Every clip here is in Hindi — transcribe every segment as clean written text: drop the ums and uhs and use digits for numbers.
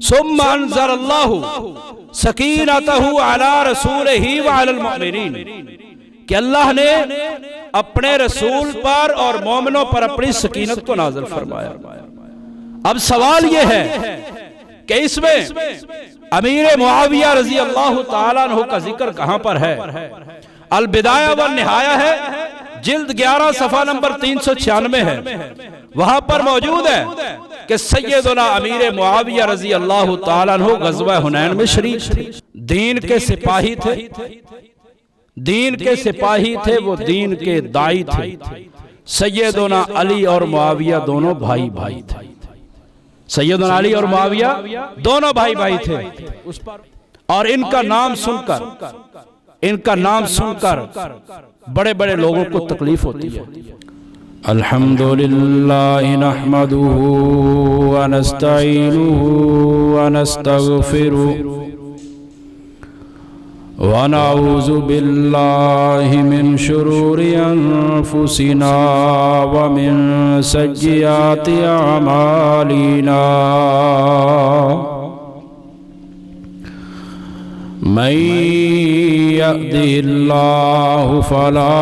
सुम्मा अंज़लल्लाहु सकीनतहु अला रसूलिही व अलल मुमिनीन, कि अल्लाह ने अपने रसूल पर और मोमिनों पर अपनी सकीनत को नाज़िल फरमाया। अब सवाल यह है कि इसमें अमीर मुआविया रजी अल्लाह ताला अन्हु का जिक्र कहां पर है? अल बिदाया व निहाया है, जिल्द 11 सफ़ा नंबर 396 है। वहां पर मौजूद है कि सैयदना अमीर मुआविया रजी अल्लाह ताला अन्हु ग़ज़वा हुनैन में शरीक थे। दीन के सिपाही थे, दीन के सिपाही थे, वो दीन के दाई थे। सैयदना अली और मुआविया दोनों भाई भाई थे। सैयदना अली और मुआविया दोनों भाई भाई थे। और इनका नाम सुनकर बड़े बड़े लोगों को तकलीफ होती है। अल्हम्दुलिल्लाह नहमदुहु व नस्तईनुहु व नस्तगफिरुहु व नऊज़ु बिल्लाहि मिन शुरूरि अनफुसिना व मिन सय्यिआति अमालिना। मन यहदिहिल्लाहु फला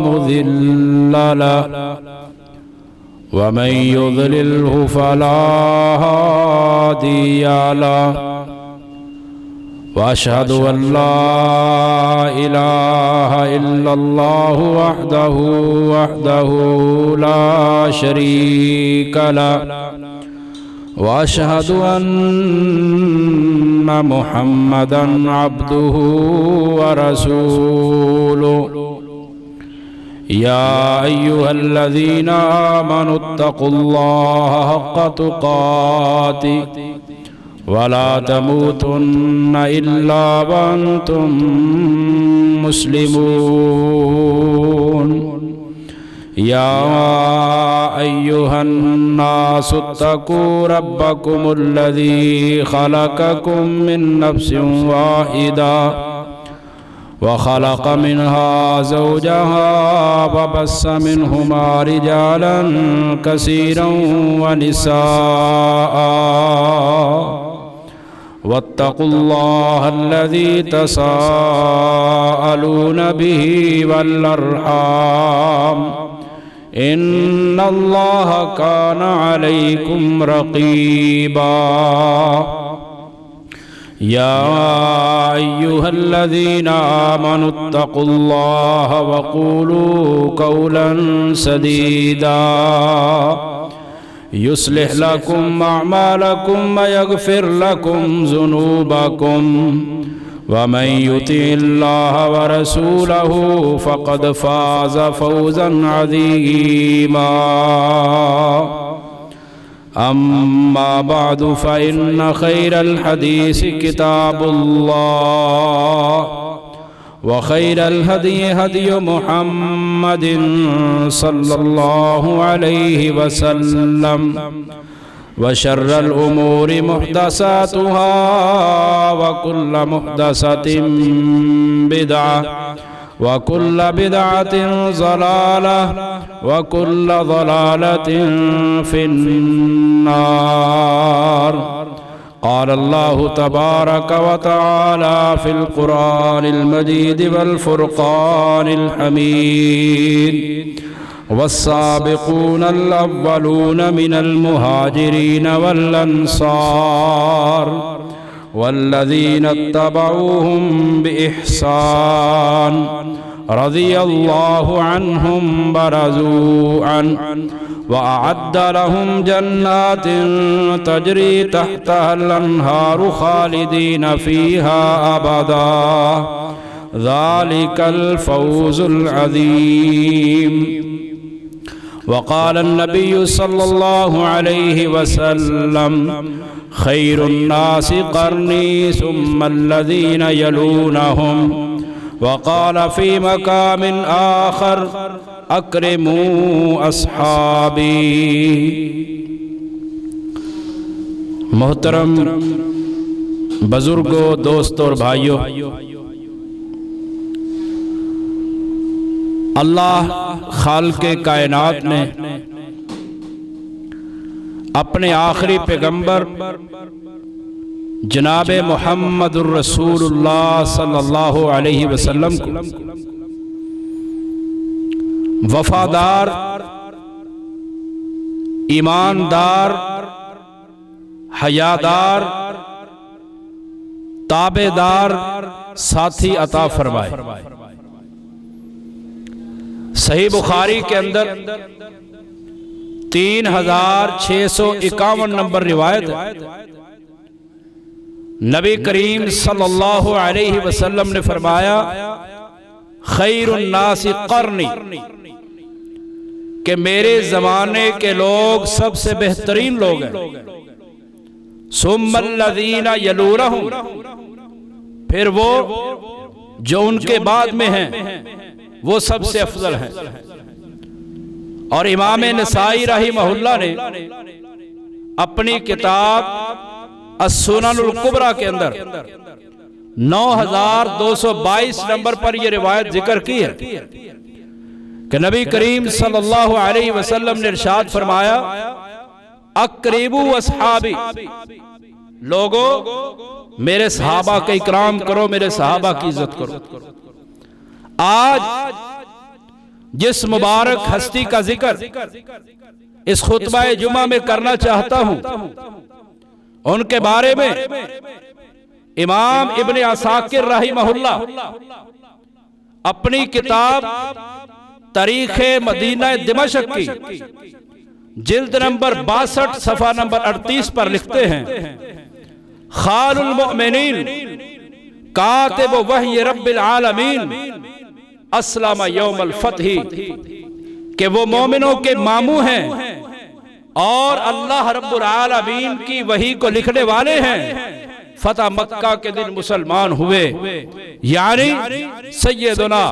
मुज़िल्ल लहु व मन युज़लिल्हु फला हादिय लहु व अशहदु अल्ला इलाहा इल्लल्लाहु वहदहु ला शरीक लहु व अशहदु अन्ना मुहम्मदन अब्दुहु व रसूलुहु। या अय्युहल्लज़ीना आमनुत्तक़ुल्लाहा हक़्क़ तुक़ातिहि वला तमूतुन्न इल्ला व अंतुम मुस्लिमून। या अय्युहन्नासु इत्तक़ू रब्बकुमुल्लज़ी ख़लक़कुम मिन नफ्सिन वाहिदा व ख़लक़ मिन्हा ज़ौजहा व बस्स मिन्हुमा रिजालन कसीरन व निसाअ वत्तक़ुल्लाहल्लज़ी तसाअलून बिही वल अर्हाम इन्नल्लाहा काना अलैकुम रक़ीबा। या अय्युहल्लज़ीना आमनुत्तक़ुल्लाहा वक़ूलू क़ौलन सदीदा युस्लिह लकुम अअमालकुम व यग़फ़िर लकुम ज़ुनूबकुम व मन युतिइल्लाह व रसूलहु फ़क़द फ़ाज़ फ़ौज़न अज़ीमा। अम्मा बअदु फ़इन्न ख़ैरल हदीस किताबुल्लाह व खैरल हदी हदी मुहम्मदिन सल्लल्लाहु अलैहि वसल्लम व शर्रल उमूरि मुहदसातुहा व कुल्ल मुहदसतिन बिदअह व कुल्ल बिदअतिन ज़लालह व कुल्ल ज़लालतिन फिन्नार। क़ाल अल्लाहु तबारक व तआला फ़िल क़ुरआनिल मजीद वल फ़ुरक़ानिल हमीद। वस्साबिक़ूनल अव्वलून मिनल मुहाजिरीन वल अंसार वल्लज़ीना इत्तबऊहुम बिइहसान रज़ियल्लाहु अन्हुम व रज़ू अन्हु व अअद्द लहुम जन्नातिन तजरी तहतहल अन्हारु खालिदीन फ़ीहा अबदा ज़ालिकल फ़ौज़ुल अज़ीम। वक़ाल अन्नबिय्यु सल्लल्लाहु अलैहि वसल्लम खैरुन्नासि क़र्नी सुम्मल्लज़ीना यलूनहुम। वक़ाल फ़ी मक़ामिन आख़र अक्रिमू अस्हाबी। मोहतरम बुजुर्गों, दोस्तों और भाइयों, अल्लाह खालिक़े कायनात ने अपने आखिरी पैगंबर जनाब मुहम्मदुर रसूलुल्लाह सल्लल्लाहु अलैहि वसल्लम को वफादार, ईमानदार, हयादार, ताबेदार साथी अता फरमाए। सही बुखारी के अंदर 3651 नंबर रिवायत है। नबी करीम सल्लल्लाहु अलैहि वसल्लम ने फरमाया, खैरुन नासी कर्नी, कि मेरे जमाने के लोग सबसे बेहतरीन लोग हैं। सुम्मल्लज़ीना यलूनहुम, फिर वो जो उनके बाद में हैं वो सबसे अफजल हैं। और इमाम नसाई रहिमहुल्लाह ने अपनी किताब अस्सुननुल कुबरा के अंदर 9222 नंबर पर यह रिवायत जिक्र की है कि नबी करीम सल्लल्लाहु अलैहि वसल्लम ने इरशाद फरमाया, अक़रीबू अस्हाबी, लोगों मेरे सहाबा का इकराम करो, मेरे सहाबा की इज्जत करो। आज जिस मुबारक हस्ती का जिक्र इस खुतबा जुमा में करना चाहता हूं, उनके बारे में इमाम इब्ने असाकिर रहिमहुल्लाह अपनी किताब तारीखे मदीना दिमश्क की जिल्द नंबर 62 सफा नंबर 38 पर लिखते हैं, खालुल मुमिनीन कातिब वही रब्बिल आलमीन अस्लमा यौमल फतही, कि वो मोमिनों के मामू हैं और अल्लाह रब्बुल आलमीन की वही को लिखने वाले हैं। फतह मक्का के दिन मुसलमान हुए, यानी सैयदना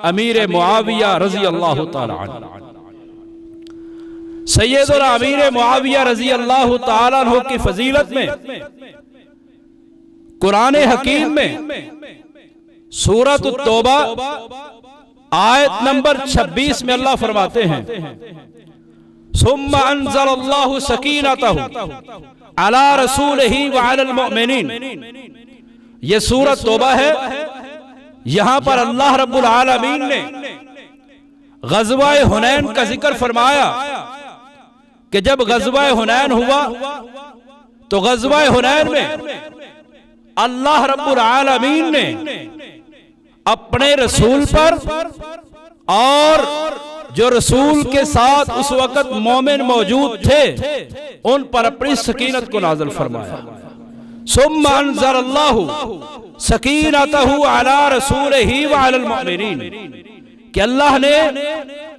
अमीर मुआविया रजी अल्लाह ताला अन्हु। सैयदना अमीर मुआविया रजी अल्लाह ताला अन्हु की फजीलत में कुरान हकीम में सूरत तौबा आयत नंबर 26 में अल्लाह फरमाते हैं, सुम्मा अंज़लल्लाहु सकीनतहु अला रसूलिही व अलल मुमिनीन। ये सूरत तौबा है। यहां पर अल्लाह रब्बुल आलमीन ने गज़वाए हुनैन का जिक्र फरमाया कि जब गज़वाए हुनैन हुआ तो गज़वाए हुनैन में अल्लाह रब्बुल आलमीन ने अपने रसूल पर और जो रसूल के साथ उस वक्त मोमिन मौजूद थे उन पर अपनी सकीनत को नाज़िल फरमाया। सुम्मा अंज़लल्लाहु सकीनतहु अला रसूलिही व अलल मुमिनीन, कि अल्लाह ने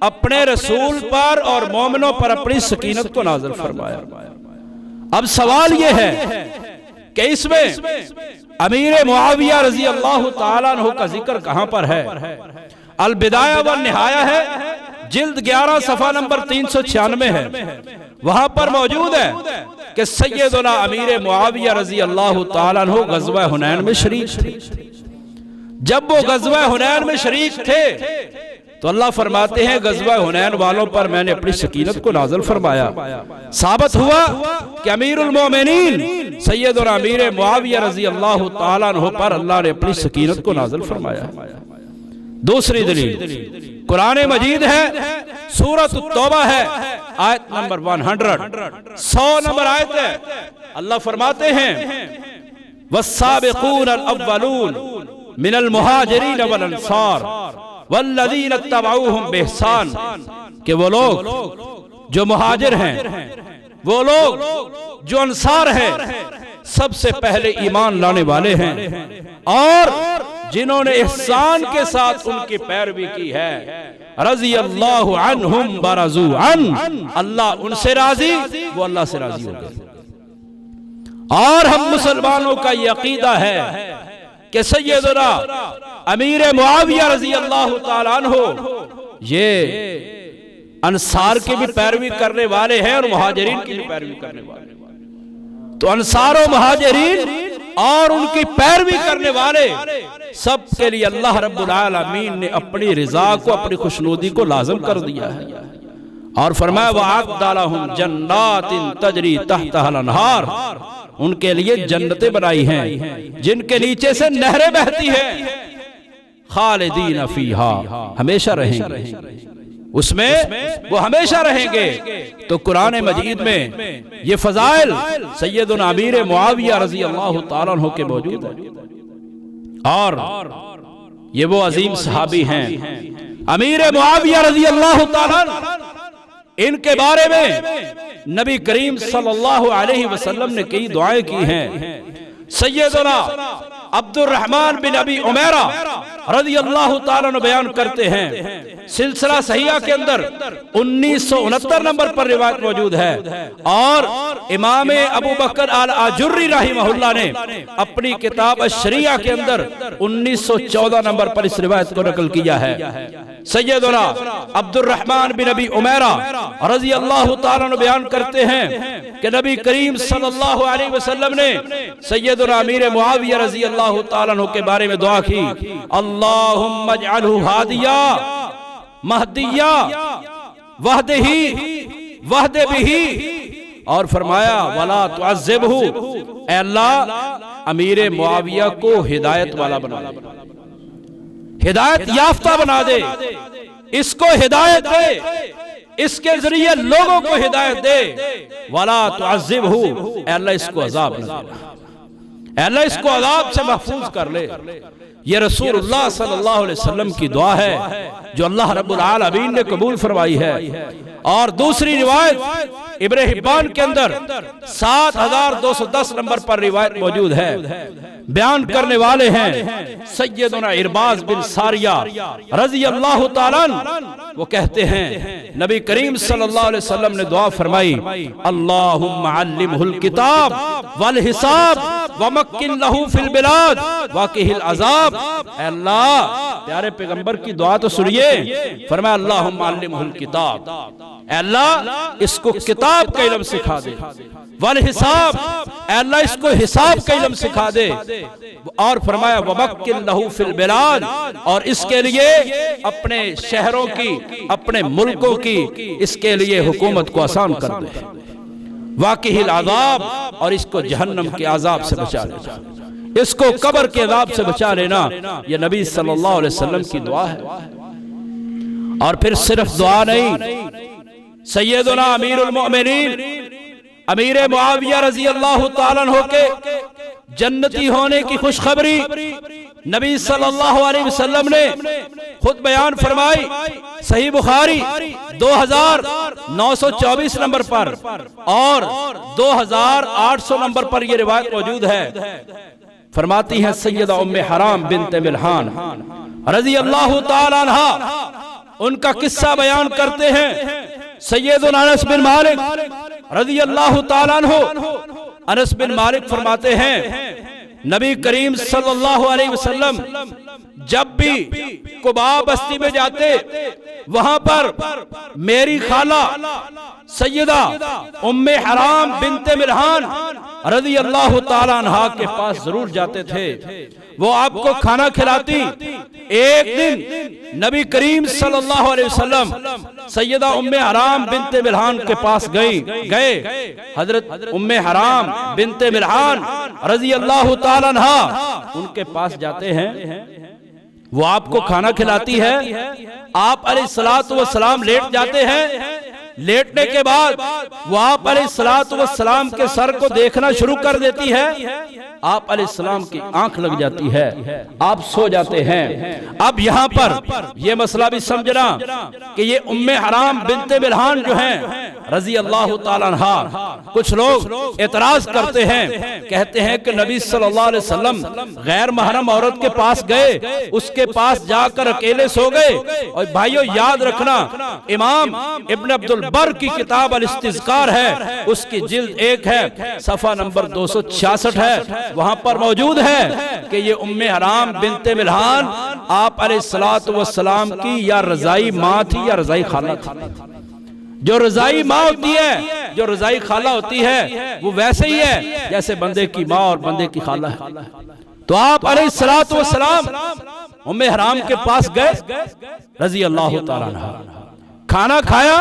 अपने रसूल पर और मोमिनों पर अपनी सकीनत को नाज़िल फरमाया। अब सवाल यह है कि इसमें अमीर मुआविया रजी अल्लाह ताला अन्हु का जिक्र कहां पर है? अल बिदाया व निहाया है, जिल्द 11 सफा नंबर 396 है। वहां पर मौजूद है कि सैयदना अमीर मुआविया रजी अल्लाह ताला अन्हु गज़वा हुनैन में शरीक थे। जब वो गज़वा हुनैन में शरीक थे तो अल्लाह फरमाते हैं, गज़वा हुनैन वालों पर मैंने अपनी सकीनत को नाज़िल फरमाया। साबित हुआ कि अमीरुल मोमिनीन सैयदना अमीर मुआविया रजी अल्लाह ताला अन्हु पर अल्लाह ने अपनी सकीनत को नाज़िल फरमाया। दूसरी दलील कुरान मजीद है, सूरत तौबा है, आयत नंबर 100 नंबर आयत है। अल्लाह फरमाते हैं, वस्साबिकून अल-अव्वलून मिनल मुहाजिरीन वल अंसार वल्लज़ीना तबऊहुम बिहसान, कि वो लोग जो मुहाजिर हैं, वो लोग जो अंसार हैं, सबसे पहले ईमान लाने वाले हैं और जिन्होंने एहसान के साथ उनकी पैरवी की है। रज़ी अल्लाहु अन्हुम बरज़ू अन, अल्लाह उनसे राजी, वो अल्लाह से राजी हो गए। और हम मुसलमानों का ये अकीदा है कि सैयदना अमीर मुआविया रज़ी अल्लाह ताला अन्हु ये अंसार की भी पैरवी करने वाले हैं और मुहाजिरीन की भी पैरवी करने वाले हैं। तो अंसार और मुहाजिरीन और उनकी पैरवी करने वाले सब के लिए अल्लाह रब्बुल आलमीन ने अपनी रिजा को, अपनी खुशनुदी को लाज़िम कर दिया है। और फरमाया वअअद्दलहुम जन्नातिन तजरी तहतहल अनहार, उनके लिए जन्नतें बनाई हैं जिनके नीचे से नहरें बहती हैं, खालिदीन फीहा, हमेशा रहेंगे उसमें, वो हमेशा रहेंगे। तो कुरान मजीद में ये फजाइल सैयदुना अमीर मुआविया रजी अल्लाह ताला अन्हु के मौजूद है। और ये वो अजीम सहाबी हैं अमीर मुआविया रजी अल्लाह ताला, इनके बारे में नबी करीम सल्लल्लाहु अलैहि वसल्लम ने कई दुआएं की हैं। सैयदना अब्दुर्रहमान बिन अबी उमैरा रज़ी अल्लाह ताला ने बयान करते हैं, सिलसिला सहीहा के अंदर 1969 नंबर पर रिवायत मौजूद है। और इमाम अबू बकर अल आजुर्री रहमहुल्लाह ने अपनी किताब अश-शरिया के अंदर 1914 नंबर पर इस रिवायत को नकल किया है। सैयदना अब्दुर्रहमान बिन अबी उमैरा रज़ी अल्लाह ताला ने बयान करते हैं कि नबी करीम सल्लल्लाहु अलैहि वसल्लम ने सैयदना अमीर मुआविया रज़ी अल्लाह ताला अन्हु के बारे में दुआ की, अल्लाहुम्मा इजअलहु हादिया महदिया वहदे बिही, और फरमाया वला तुअज़्ज़िबहु, ऐ अल्लाह अमीर मुआविया को हिदायत वाला बना दे, हिदायत याफ्ता बना दे, इसको हिदायत दे, इसके जरिए लोगों को हिदायत दे। वला तुअज़्ज़िबहु, ऐ अल्लाह इसको अज़ाब न दे, अल्लाह इसको अज़ाब से महफूज कर ले। ये रसूलुल्लाह सल्लल्लाहु अलैहि वसल्लम की दुआ है जो अल्लाह रब्बुल आलमीन ने कबूल फरमाई है। और दूसरी रिवायत इब्न हिब्बान के अंदर 7210 नंबर पर रिवायत मौजूद है। बयान करने वाले हैं सैयदना इरबाज बिन सारिया रज़ी अल्लाह ताला अन्हु, वो कहते हैं नबी करीम सल्लल्लाहु अलैहि वसल्लम ने दुआ फरमाई, अल्लाहुम्मा अल्लिमहुल किताब वल हिसाब वमक्किन लहू फिल बिलाद वक़िहिल अज़ाब। अल्लाह, प्यारे पैगंबर की दुआ तो सुनिए, फरमाया अल्लाहुम्मा अल्लिमहुल किताब, अल्लाह इसको किताब का इल्म सिखा दे, वल हिसाब, अल्लाह इसको हिसाब का इल्म सिखा दे, और फरमाया वमक्किन लहू फिल बिलाद, और इसके लिए अपने शहरों की, अपने मुल्कों की, इसके लिए हुकूमत को आसान कर दे, वाक़िहिल अज़ाब, और इसको जहन्नम के अज़ाब से बचा लेना, इसको कब्र के अज़ाब से बचा लेना। यह नबी सल्लल्लाहु अलैहि वसल्लम की दुआ है। और फिर सिर्फ दुआ नहीं, सैयदना अमीरुल मोमिनीन अमीर मुआविया रज़ी अल्लाह ताला अन्हु के जन्नती होने की खुशखबरी नबी सल्लल्लाहु अलैहि वसल्लम ने खुद बयान फरमाई। सही बुखारी 2924 नंबर पर और 2800 नंबर पर यह रिवायत मौजूद है। फरमाती हैं सैयदा उम्मे हराम बिन्ते मिल्हान रज़ी अल्लाह ताला अन्हा, उनका किस्सा बयान करते हैं सैयदुना अनस बिन मालिक रज़ी अल्लाह ताला अन्हु। अनस बिन मालिक फरमाते हैं नबी करीम सल्लल्लाहु अलैहि वसल्लम जब भी कुबा बस्ती में जाते, वहां पर मेरी खाला सैयदा उम्मे हराम बिन्ते मिल्हान रज़ी अल्लाह ताला अन्हा के पास जरूर जाते थे। वो आपको खाना खिलाती। एक दिन नबी करीम सल्लल्लाहु अलैहि वसल्लम सैयदा उम्मे हराम बिन्ते मिल्हान के पास गए। हजरत उम्मे हराम बिन्ते मिल्हान रज़ी अल्लाह ताला अन्हा उनके पास जाते हैं, वो आपको खाना खिलाती है, आप अलैहिस्सलातु वस्सलाम लेट जाते हैं। लेटने के बाद वो आप अलैहिस्सलातु वस्सलाम के सर को देखना शुरू कर देती है, आप अलैहिस्सलाम की आंख लग जाती है, आप सो जाते हैं। अब यहाँ पर यह मसला भी समझना कि ये उम्मे हराम बिन्ते मिल्हान जो हैं रज़ी अल्लाह ताला अन्हा, कुछ लोग एतराज करते हैं, कहते हैं कि नबी सल्लल्लाहु अलैहि वसल्लम गैर महरम औरत के पास गए, उसके पास जाकर अकेले सो गए। और भाइयों याद रखना, इमाम इब्न अब्दुल बर की किताब अल इस्तिज़कार है, उसकी जिल्द 1 है, सफ़ा नंबर 266 है, वहां पर मौजूद है कि ये उम्मे हराम बिन्ते मिल्हान आप अलैहिस्सलातु वस्सलाम की या रज़ाई माँ थी या रज़ाई खाला थी। जो रज़ाई माँ होती है, जो रज़ाई खाला होती है, वो वैसे ही है जैसे बंदे की माँ और बंदे की खाला है। तो आप अलैहिस्सलातु वस्सलाम उम्मे हराम के पास गए रज़ी अल्लाह ताला अन्हा, खाना खाया,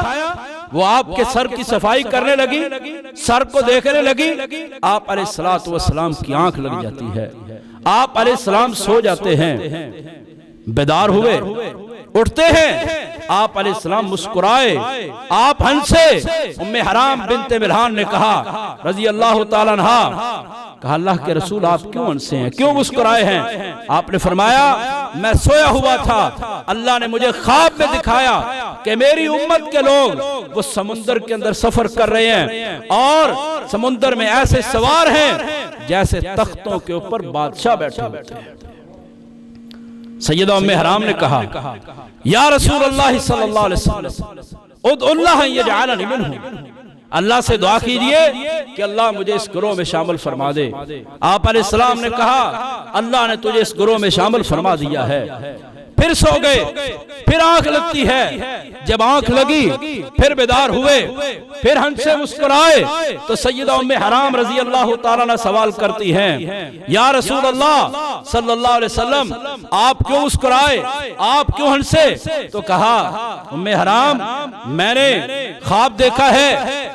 वो आपके सर की सफाई करने लगी, सर को देखने लगी, आप अलैहिस्सलातु वस्सलाम की आंख लग जाती है। आप अलैहिस्सलाम सो जाते हैं, बेदार हुए, उठते हैं, आप अलैहिस्सलाम मुस्कुराए, आप हंसे। उम्मे हराम बिन्ते मिल्हान ने कहा रजी अल्लाह ताला अन्हा, कहा अल्लाह के रसूल आप क्यों हंसे हैं, क्यों मुस्कुराए हैं? आपने फरमाया मैं सोया हुआ था, अल्लाह ने मुझे ख्वाब में दिखाया कि मेरी उम्मत के लोग वो समुद्र के अंदर सफर कर रहे हैं और समुद्र में ऐसे सवार हैं जैसे तख्तों के ऊपर बादशाह बैठे होते हैं। सैयदा उम्मे हराम ने कहा या रसूल अल्लाह सल्लल्लाहु अलैहि वसल्लम उदउल्लाह यजअलनी मिनहुम, अल्लाह से दुआ कीजिए कि अल्लाह मुझे इस गिरोह में शामिल फरमा दे। आप अलैहिस्सलाम ने कहा अल्लाह ने तुझे इस गिरोह में शामिल फरमा दिया है। फिर सो गए, फिर आंख लगती है, जब आंख लगी फिर बेदार हुए, फिर हंसे मुस्कुराए तो सैयदा उम्मे हराम रजी अल्लाह ताला अन्हा सवाल करती हैं या रसूल अल्लाह सल्लल्लाहु अलैहि वसल्लम आप क्यों मुस्कुराए, आप क्यों हंसे? तो कहा उम्मे हराम मैंने ख्वाब देखा है,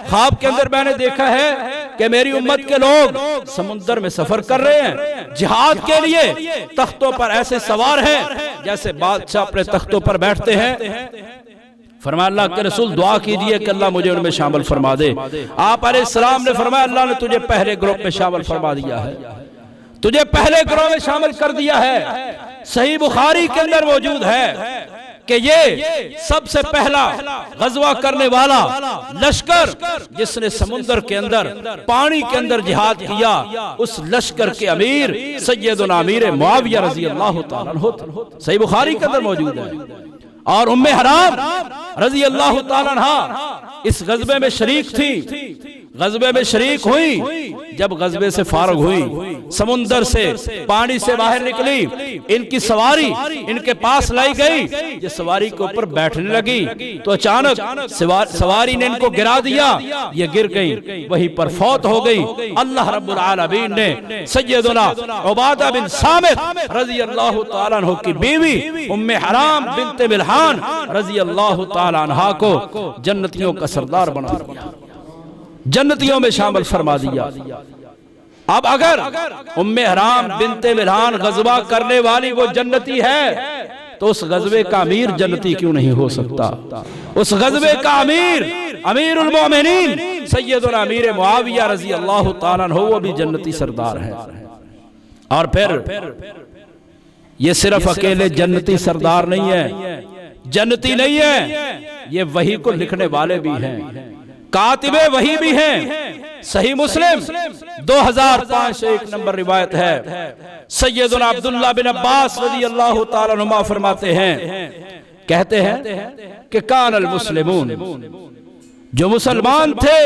ख्वाब के अंदर मैंने देखा है कि मेरी उम्मत के लोग समुद्र में सफर कर रहे हैं, जिहाद के लिए तख्तों पर ऐसे सवार हैं जैसे बादशाह अपने तख्तों पर बैठते हैं। फरमाया अल्लाह के रसूल दुआ कीजिए कि अल्लाह मुझे उनमें शामिल फरमा दे। आप अलैहिस्सलाम ने फरमाया अल्लाह ने तुझे पहले ग्रुप में शामिल फरमा दिया है, तुझे पहले ग्रुप में शामिल कर दिया है। सही बुखारी के अंदर मौजूद है कि ये सबसे पहला गजवा करने वाला लश्कर जिसने समुद्र के अंदर पानी के अंदर जिहाद किया, उस लश्कर के अमीर सैयदुना अमीर मुआविया रजी अल्लाह ताला अन्हु सही बुखारी के अंदर मौजूद है। और उम्मे हराम रजी अल्लाह ताला अन्हा इस गजबे में शरीक थी, गजबे में शरीक हुई। जब गजबे से फारग हुई, समुंदर से पानी से बाहर निकली, इनकी सवारी इनके पास लाई गई, ये सवारी के ऊपर बैठने लगी तो अचानक सवारी ने इनको गिरा दिया, ये गिर गई, वहीं पर फौत हो गई। अल्लाह रब्बुल आलमीन ने सैयदुना उबादा बिन सामित रजी अल्लाह ताला अन्हु की बीवी उम्मे हराम बिन्ते मिल्हान रजी अल्लाह ताला अन्हा को जन्नतियों का सरदार बना दिया, जन्नतियों में शामिल फरमा दिया। अब अगर उम्मे हराम बिन्ते मिल्हान गजवा करने वाली वो जन्नती है तो उस गजबे का अमीर जन्नती क्यों नहीं हो सकता? उस गजबे का अमीर अमीरुल मोमिनीन सैयदुना अमीर मुआविया रजी अल्लाह ताला अन्हु वो भी जन्नती सरदार है। और फिर ये सिर्फ अकेले जन्नती सरदार नहीं है, जन्नती नहीं है, ये वही को लिखने वाले भी हैं, कातिबे वही भी हैं। सही मुस्लिम 2501 नंबर रिवायत है। सैयदुना अब्दुल्लाह बिन अब्बास रज़ी अल्लाह ताला अन्हुमा फरमाते हैं, कहते हैं कि कानल मुस्लिमून, जो मुसलमान थे,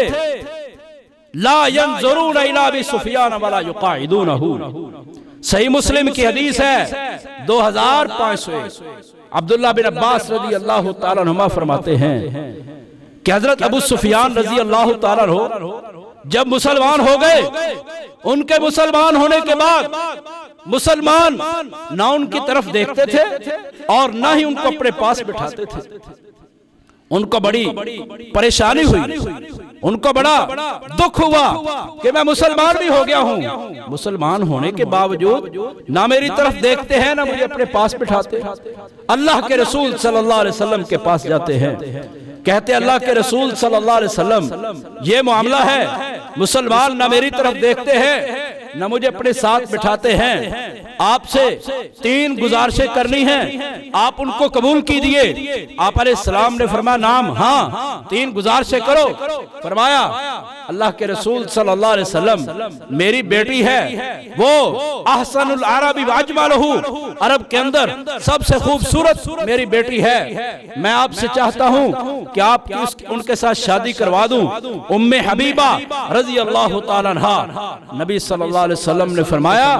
ला यंजुरून इला अबी सुफियान वला युकाइदूनहु। सही मुस्लिम की हदीस है 2501। अब्दुल्लाह बिन अब्बास रज़ी अल्लाह ताला अन्हुमा फरमाते हैं कि हजरत अबू सुफियान रजी अल्लाह ताला अन्हु जब मुसलमान हो गए, उनके मुसलमान होने के बाद मुसलमान ना उनकी तरफ देखते थे और ना ही उनको अपने पास बिठाते थे। उनको बड़ी परेशानी हुई, उनको बड़ा दुख हुआ कि मैं मुसलमान भी हो गया हूं, मुसलमान होने के बावजूद ना मेरी तरफ देखते हैं ना मुझे अपने पास बिठाते। अल्लाह के रसूल सल्लल्लाहु अलैहि वसल्लम के पास जाते हैं, कहते अल्लाह के रसूल सल्लल्लाहु अलैहि वसल्लम ये मामला है, मुसलमान ना मेरी तरफ देखते हैं ना मुझे अपने साथ बिठाते हैं, आपसे 3 गुजारिशें करनी हैं, आप उनको कबूल कीजिए। आप अलैहिस्सलाम ने फरमाया नाम, हाँ 3 गुजारिशें करो। फरमाया अल्लाह के रसूल सल्लल्लाहु अलैहि वसल्लम मेरी बेटी है, वो अहसनुल अरबी वाजमालहु, अरब के अंदर सबसे खूबसूरत मेरी बेटी है, मैं आपसे चाहता हूँ कि आप उनके साथ शादी करवा दूं। उम्मे हबीबा रजी अल्लाह ताला अन्हा, नबी सल्लल्लाहु अलैहि वसल्लम ने फरमाया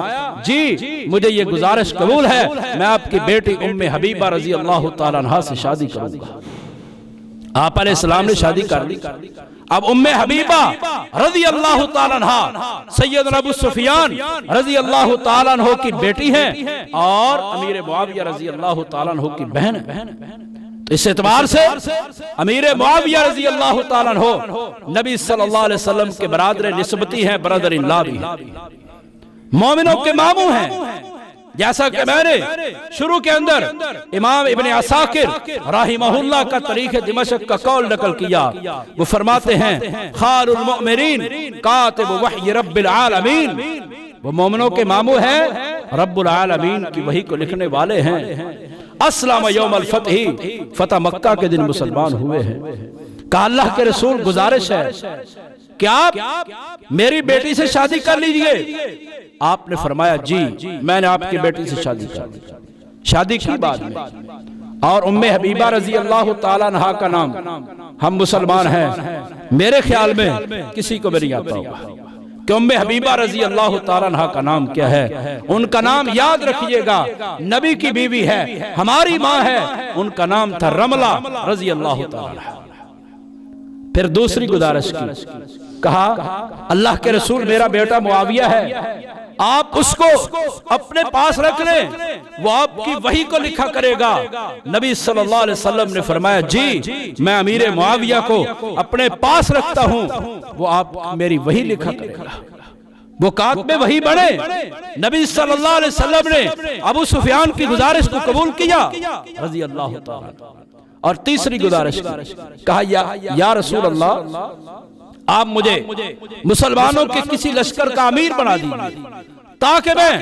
जी मुझे ये गुजारिश कबूल है, मैं आपकी बेटी उम्मे हबीबा रजी अल्लाह ताला अन्हा से शादी करूंगा। आप अलैहिस्सलाम ने शादी कर ली। अब उम्मे हबीबा रजी अल्लाह ताला अन्हा सैयदना अबू सुफियान रजी अल्लाह ताला अन्हु की बेटी है और अमीर मुआविया रजी अल्लाह ताला अन्हु की बहन है। तो इस एतबार से अमीर मुआविया रजी अल्लाह ताला अन्हु नबी सल्लल्लाहु अलैहि वसल्लम के बरादर निस्बती हैं, ब्रदर इन ला भी, मोमिनों के मामू हैं। जैसा कि मैंने शुरू के अंदर इमाम इब्ने असाकिर राहिमहुल्लाह का तारीख दिमश्क का कौल नकल किया, वो फरमाते हैं खारुल मुमिनीन कातिब वही रब्बिल आलमीन, वो मोमिनों के मामू हैं, रब्बुल आलमीन की वही को लिखने वाले हैं। अस्लम यौमल फतही, फतह मक्का के दिन मुसलमान हुए हैं। कहा अल्लाह के रसूल गुजारिश है क्या आप मेरी बेटी से शादी कर लीजिए। आपने फरमाया जी मैंने आपकी बेटी से शादी कर, शादी की बाद में। और उम्मे हबीबा रजी अल्लाह ताला अन्हा का नाम हम मुसलमान हैं, मेरे ख्याल में किसी को भी नहीं आता होगा कि उम्मे हबीबा रजी अल्लाह ताला अन्हा का नाम क्या है। उनका नाम याद रखिएगा, नबी की बीवी है, हमारी माँ है, उनका नाम था रमला रजी अल्लाह ताला। फिर दूसरी गुजारिश की, कहा अल्लाह के रसूल मेरा बेटा मुआविया है, आप उसको अपने पास रख लें, वो आपकी वही को लिखा करेगा। नबी सल्लल्लाहु अलैहि वसल्लम ने फरमाया जी मैं अमीर मुआविया को अपने पास रखता हूं, वो आप मेरी वही लिखा करेगा, वो कातिब वही बने। नबी सल्लल्लाहु अलैहि वसल्लम ने अबू सुफियान की गुजारिश को कबूल किया रजी अल्लाह ताला। और तीसरी गुजारिश कहा या रसूल अल्लाह आप मुझे मुसलमानों के किसी लश्कर का अमीर बना दीजिए, ताकि मैं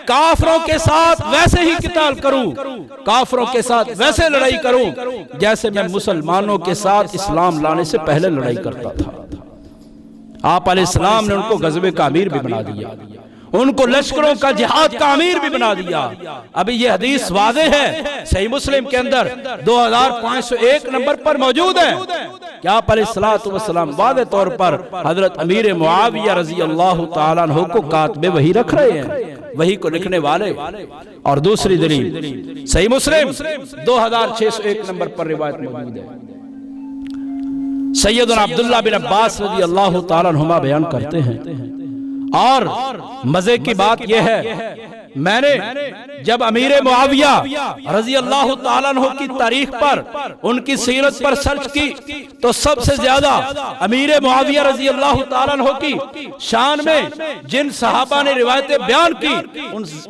काफरों के साथ वैसे ही किताल करूं, काफरों के साथ वैसे लड़ाई करूं जैसे मैं मुसलमानों के साथ इस्लाम लाने से पहले लड़ाई करता था। आप अलैहिस्सलाम ने उनको गज़वे का अमीर भी बना दिया, उनको लश्करों का जिहाद का अमीर भी बना दिया। अभी ये हदीस वाज़े है, सही मुस्लिम के अंदर 2501 नंबर पर मौजूद है कि आप अलैहिस्सलातु वस्सलाम वाज़े तौर पर हजरत अमीर मुआविया रजी अल्लाह ताला अन्हु को कातिब वही रख रहे हैं, वही को लिखने वाले। और दूसरी दलील सही मुस्लिम 2601 नंबर पर रिवायत मौजूद है, सैयदना अब्दुल्लाह बिन अब्बास रजी अल्लाह ताला अन्हुमा बयान करते हैं। और मजे की बात यह है, मैंने जब अमीर मुआविया रजी अल्लाह ताला अन्हु की तारीख पर, उनकी सीरत पर सर्च की तो सबसे ज्यादा अमीर मुआविया रजी अल्लाह ताला अन्हु की शान में जिन सहाबा ने रिवायतें बयान की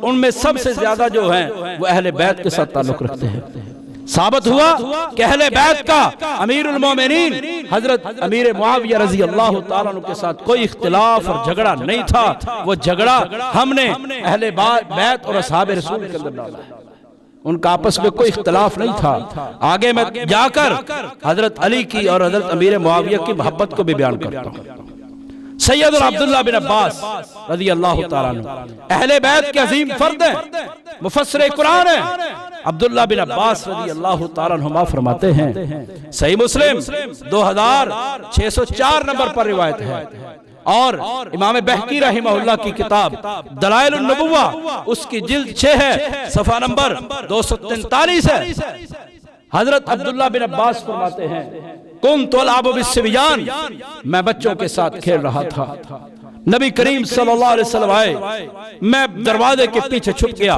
उनमें सबसे ज्यादा जो हैं वो अहले बैत के साथ ताल्लुक रखते हैं। साबित हुआ कि अहले बैत का अमीरुल मोमिनीन हजरत अमीर मुआविया रजी अल्लाह ताला अन्हु के साथ कोई इख्तिलाफ और झगड़ा नहीं था। वो झगड़ा हमने अहले बैत और असहाब रसूल के अंदर डाला है, उनका आपस में कोई इख्तिलाफ नहीं था। आगे मैं जाकर हजरत अली की और हजरत अमीर मुआविया की मोहब्बत को भी बयान करता हूँ। सैयदना अब्दुल्लाह बिन अब्बास रजी अल्लाह ताला अन्हु अहले बैत के अजीम फर्द हैं, मुफस्सिर कुरान हैं। अब्दुल्लाह बिन अब्बास रजी अल्लाह ताला अन्हुमा फरमाते हैं, सही मुस्लिम 2604 नंबर पर रिवायत है। और इमाम बहकी रहमहुल्लाह की किताब दलाइलुन नबुव्वा उसकी जिल्द 6 है, सफा नंबर 243 है। हजरत अब्दुल्लाह बिन अब्बास फरमाते हैं कुन्तु अलअबु बिस्सिबियान, मैं बच्चों के साथ खेल रहा था, नबी करीम सल्लल्लाहु अलैहि वसल्लम आए, मैं दरवाजे के पीछे छुप गया।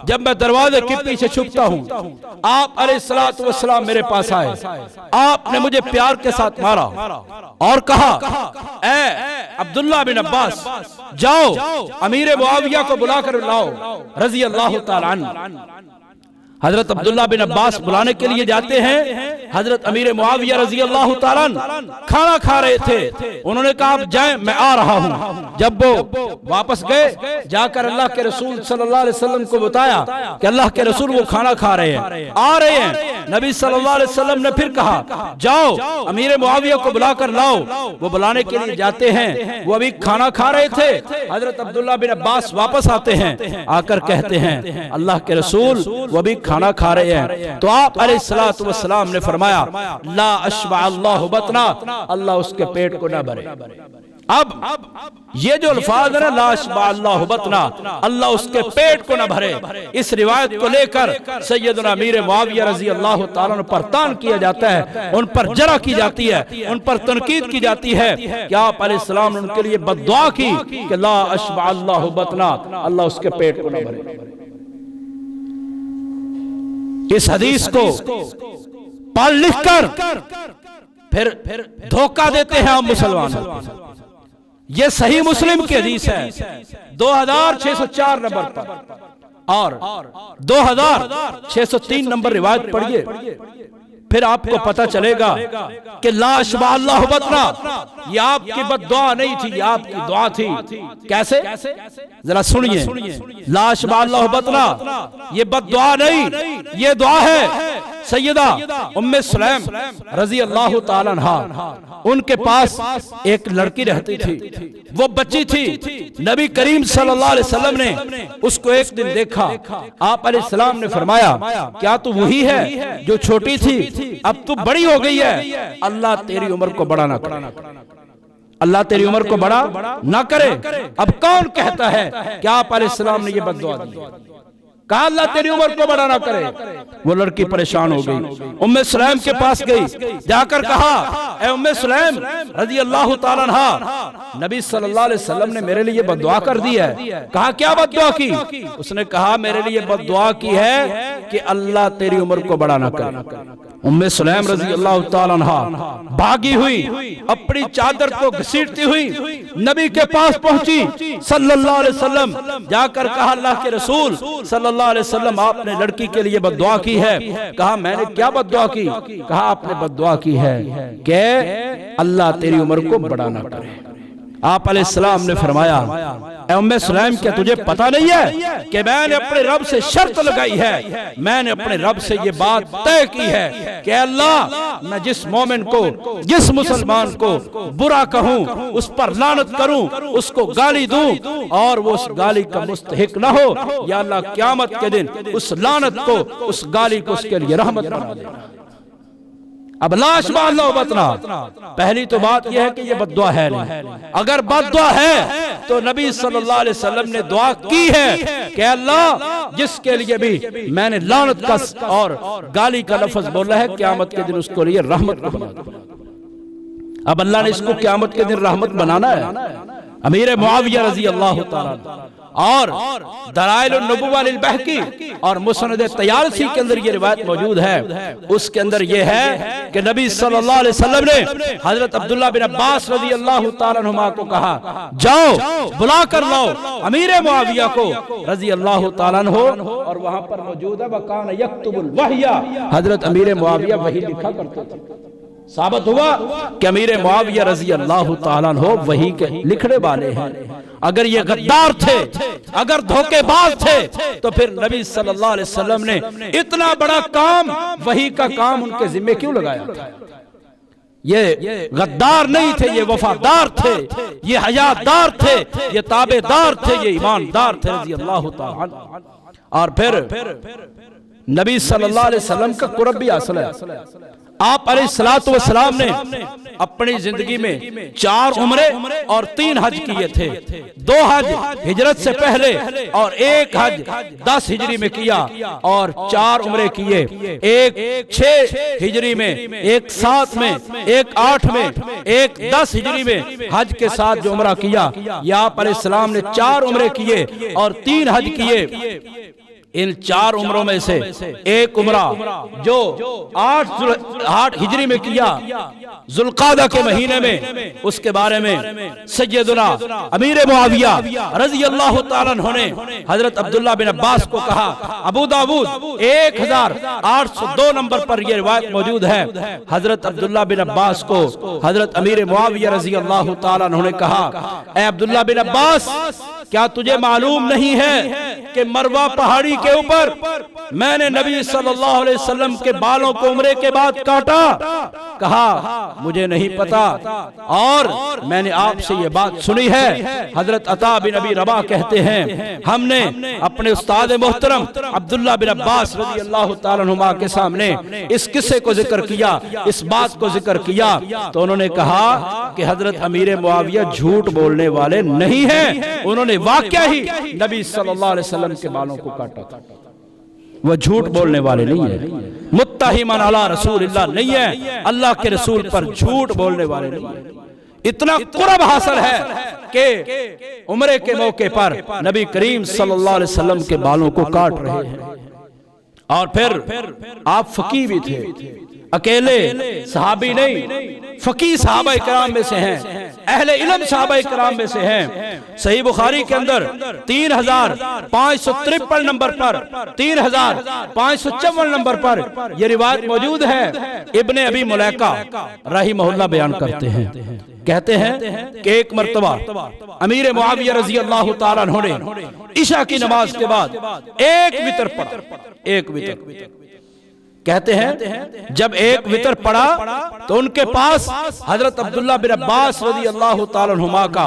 जब मैं दरवाजे के पीछे छुपता हूँ आप अलैहिस्सलातु वस्सलाम मेरे पास आए, आपने मुझे प्यार के साथ मारा और कहा ऐ अब्दुल्लाह बिन अब्बास जाओ अमीर मुआविया को बुलाकर लाओ रजी अल्लाह ताला अन्हु। हजरत अब्दुल्लाह बिन अब्बास बुलाने के लिए जाते हैं। हजरत अमीर मुआविया रजी अल्लाह ताला अन्हु खाना खा रहे थे, उन्होंने कहा आप जाएं मैं आ रहा हूं। जब वो वापस गए जाकर अल्लाह के रसूल सल्लल्लाहु अलैहि वसल्लम को बताया कि अल्लाह के रसूल वो खाना खा रहे हैं, आ रहे हैं। नबी सल्लल्लाहु अलैहि वसल्लम ने फिर कहा जाओ अमीर मुआविया को बुलाकर लाओ। वो बुलाने के लिए जाते हैं, वो अभी खाना खा रहे थे। हजरत अब्दुल्लाह बिन अब्बास वापस आते हैं, आकर कहते हैं अल्लाह के रसूल वो अभी खाना खा रहे हैं। तो आप अलैहिस्सलातु वस्सलाम ने फरमाया ला अशबा अल्लाहु बतना, अल्लाह उसके पेट को ना भरे। अब ये जो अल्फाज है ना ला अशबा अल्लाहु बतना, अल्लाह उसके पेट को ना भरे, इस रिवायत को लेकर सैयदना अमीर मुआविया रजी अल्लाह ताला अन्हु पर तान किया जाता है, उन पर जरा की जाती है, उन पर तनकीद की जाती है कि आप अलैहिस्सलाम ने उनके लिए बद्दुआ की कि ला अशबा अल्लाहु बतना, अल्लाह उसके पेट को ना भरे। इस हदीस को पढ़ लिख कर फिर धोखा देते हैं हम मुसलमानों को। ये सही मुस्लिम की हदीस है 2604 नंबर पर और 2603 नंबर रिवायत पढ़िए, फिर आपको पता चलेगा कि ला शुबह अल्लाह बतना, ये आपकी बद्दुआ नहीं थी, ये आपकी दुआ थी। कैसे? जरा सुनिए। ला शुबह अल्लाह बतना, ये बद्दुआ नहीं, ये दुआ है। सैयदा उम्मे सुलैम रजी अल्लाह ताला अन्हा, उनके पास एक लड़की रहती थी, वो बच्ची थी। नबी करीम सल्लल्लाहु अलैहि वसल्लम ने उसको एक दिन देखा। आप अलैहिस्सलाम ने फरमाया, क्या तू वही है जो छोटी थी, अब तू बड़ी हो गई है, अल्लाह तेरी उम्र को बड़ा ना करे, अल्लाह तेरी उम्र को बड़ा ना करे। अब कौन कहता है कि आप अलैहिस्सलाम ने ये बद्दुआ दी? कहा अल्लाह तेरी उम्र को बड़ा ना करे। वो लड़की परेशान हो गई, उम्मे सुलैम के पास गई, जाकर कहा, ए उम्मे सुलैम रजी अल्लाह ताला अन्हा, नबी सल्लल्लाहु अलैहि वसल्लम ने मेरे लिए बद्दुआ कर दी है। कहा क्या बद्दुआ की? उसने कहा मेरे लिए बद्दुआ की है कि अल्लाह तेरी उम्र को बड़ा ना करे। उम्मे सुलैम रजी अल्लाह ताला अन्हा भागी हुई, अपनी चादर को घसीटती हुई नबी के पास पहुंची सल्लल्लाहु अलैहि वसल्लम, जाकर कहा अल्लाह के रसूल सल्लल्लाहु अलैहि वसल्लम, आपने लड़की के लिए बद्दुआ की है। कहा मैंने क्या बद्दुआ की? कहा आपने बद्दुआ की है कि अल्लाह तेरी उम्र को बड़ा ना करे। आप अलैहिस्सलाम ने फरमाया, ए उम्मे सुलैम, क्या तुझे पता नहीं है कि मैंने अपने रब से शर्त लगाई है, मैंने अपने रब से ये बात तय की है कि अल्लाह, मैं जिस मोमिन को, जिस मुसलमान को बुरा कहूं, उस पर लानत करूं, उसको गाली दूं और वो उस गाली का मुस्तहिक ना हो, या अल्लाह क़यामत के दिन उस लानत को, उस गाली को उसके लिए रहमत बना देना। अब लाश बांध लो बतना। पहली तो बात यह है कि यह बद्दुआ है नहीं। अगर बद्दुआ है तो नबी सल्लल्लाहु अलैहि वसल्लम ने दुआ की है कि अल्लाह, जिसके लिए भी मैंने लानत का और गाली का लफ्ज बोला है, क़यामत के दिन उसको लिए रहमत को बना दो। अब अल्लाह ने इसको क़यामत के दिन रहमत बनाना है। अमीर मुआविया रजी अल्लाह ताला और दलाइल नबुव्वा लिल बहकी और मुस्नद तयालसी के अंदर ये रिवायत मौजूद है। उसके अंदर ये है कि नबी सल्लल्लाहु अलैहि वसल्लम ने हजरत अब्दुल्लाह बिन अब्बास रजी अल्लाह ताला अन्हुमा को कहा, जाओ बुला कर लाओ अमीर मुआविया को रजी अल्लाह ताला अन्हु, और वहां पर मौजूद है वकान यक्तुबुल वहया, हजरत अमीर मुआविया वही लिखा करते थे। साबित हुआ कि अमीर मुआविया रजी अल्लाह ताला अन्हु वही के लिखने वाले हैं। अगर ये गद्दार थे, अगर धोखेबाज थे, तो फिर नबी सल्लल्लाहु अलैहि वसल्लम ने इतना बड़ा काम, वही का काम उनके जिम्मे क्यों लगाया था? ये गद्दार नहीं थे, ये वफादार थे, ये हयादार थे, ये ताबेदार थे, ये ईमानदार थे रजी अल्लाह ताला। और फिर नबी सल्लल्लाहु अलैहि वसल्लम का कुर्ब भी हासिल है। आप अलैहिस्सलातु वस्सलाम ने अपनी जिंदगी में 4 उम्रे और 3 हज किए थे। 2 हज हिजरत से पहले और 1 हज 10 हिजरी में किया और 4 उम्रे किए, एक 6 हिजरी में, एक 7 में, एक 8 में, एक 10 हिजरी में हज के साथ जो उम्रा किया, या आप अलैहिस्सलाम ने 4 उम्रे किए और 3 हज किए। इन 4 उम्रों में से एक उम्रा जो 8 हिजरी में किया जुल्कादा के महीने में, उसके बारे में सैयदना अमीर मुआविया रजी अल्लाह ताला अन्हु ने हजरत अब्दुल्लाह बिन अब्बास को कहा। अबू दाऊद 1802 नंबर पर यह रिवायत मौजूद है। हजरत अब्दुल्लाह बिन अब्बास को हजरत अमीर मुआविया रजी अल्लाह ताला अन्हु ने कहा, ए अब्दुल्लाह बिन अब्बास, क्या तुझे मालूम नहीं है कि मरवा पहाड़ी के ऊपर मैंने नबी सल्लल्लाहु अलैहि वसल्लम के बालों को उम्रे के बाद काटा? कहा मुझे नहीं पता, और मैंने आपसे ये बात सुनी है। हजरत अता बिन अबी रबा कहते हैं, हमने अपने उस्ताद मोहतरम अब्दुल्लाह बिन अब्बास रज़ी अल्लाह ताला अन्हुमा के सामने इस किस्से को जिक्र किया, इस बात को जिक्र किया, तो उन्होंने कहा कि हजरत अमीर मुआविया झूठ बोलने वाले नहीं हैं, उन्होंने वाकया ही नबी सल्लल्लाहु अलैहि वसल्लम के बालों को काटा था, वह झूठ बोलने वाले नहीं है। मुत्तहिमन अला रसूलिल्लाह नहीं है, अल्लाह के रसूल पर झूठ बोलने वाले नहीं है। इतना कुर्ब हासिल है कि उम्रे के मौके पर नबी करीम सल्लल्लाहु अलैहि वसल्लम के बालों को काट रहे हैं। और फिर आप फकीह भी थे, अकेले सहाबी नहीं, फकीह सहाबा इकराम में से हैं, अहले इल्म सहाबा इकराम में से हैं। सही बुखारी के अंदर 3553 नंबर पर, 3554 नंबर पर यह रिवायत मौजूद है। इब्ने अबी मुलैका रहिमहुल्लाह बयान करते हैं, कहते हैं कि एक मर्तबा अमीर मुआविया रजी अल्लाह ताला अन्हु ने इशा की नमाज के बाद एक वितर पढ़ा, एक वितर। कहते हैं जब एक वितर पढ़ा तो उनके पास हजरत अब्दुल्ला बिन अब्बास रज़ी अल्लाह ताला अन्हुमा का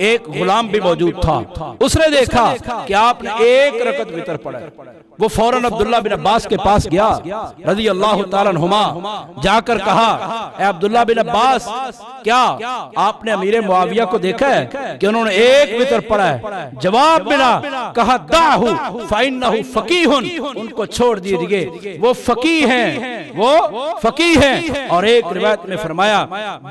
एक गुलाम भी मौजूद था। उसने देखा कि आपने एक रकत वितर पढ़ा। वो फौरन अब्दुल्ला बिन अब्बास के पास गया रज़ी अल्लाह ताला अन्हुमा, जाकर कहा, ए अब्दुल्ला बिन अब्बास, क्या आपने अमीर मुआविया को देखा है कि उन्होंने एक वितर पढ़ा है? जवाब मिला, कहा दाहु फइन्नहु फकीहुन, उनको छोड़ दीजिए, वो फकीह हैं, वो फकीह हैं। और एक रिवायत में फरमाया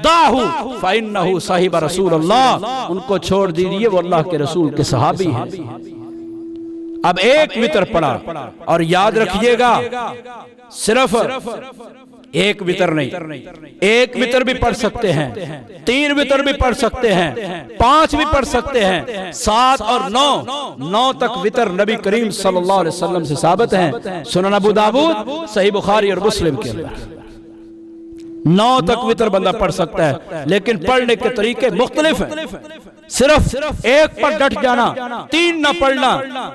दाहु फइन्नहु साहिब रसूलुल्लाह, उनको छोड़ दीजिए, वो अल्लाह के रसूल के सहाबी हैं। अब एक वितर पढ़ा, और याद रखिएगा सिर्फ एक वितर नहीं, एक वितर भी पढ़ सकते हैं, 3 वितर भी पढ़ सकते हैं, 5 भी पढ़ सकते हैं, 7 और 9 तक वितर नबी करीम सल्लल्लाहु अलैहि वसल्लम से साबित हैं। सुनन अबू दाऊद, सही बुखारी और मुस्लिम के अंदर 9 तक वितर बंदा पढ़ सकता है, लेकिन पढ़ने के तरीके मुख्तलिफ हैं। सिर्फ एक पर डट जाना, 3 न पढ़ना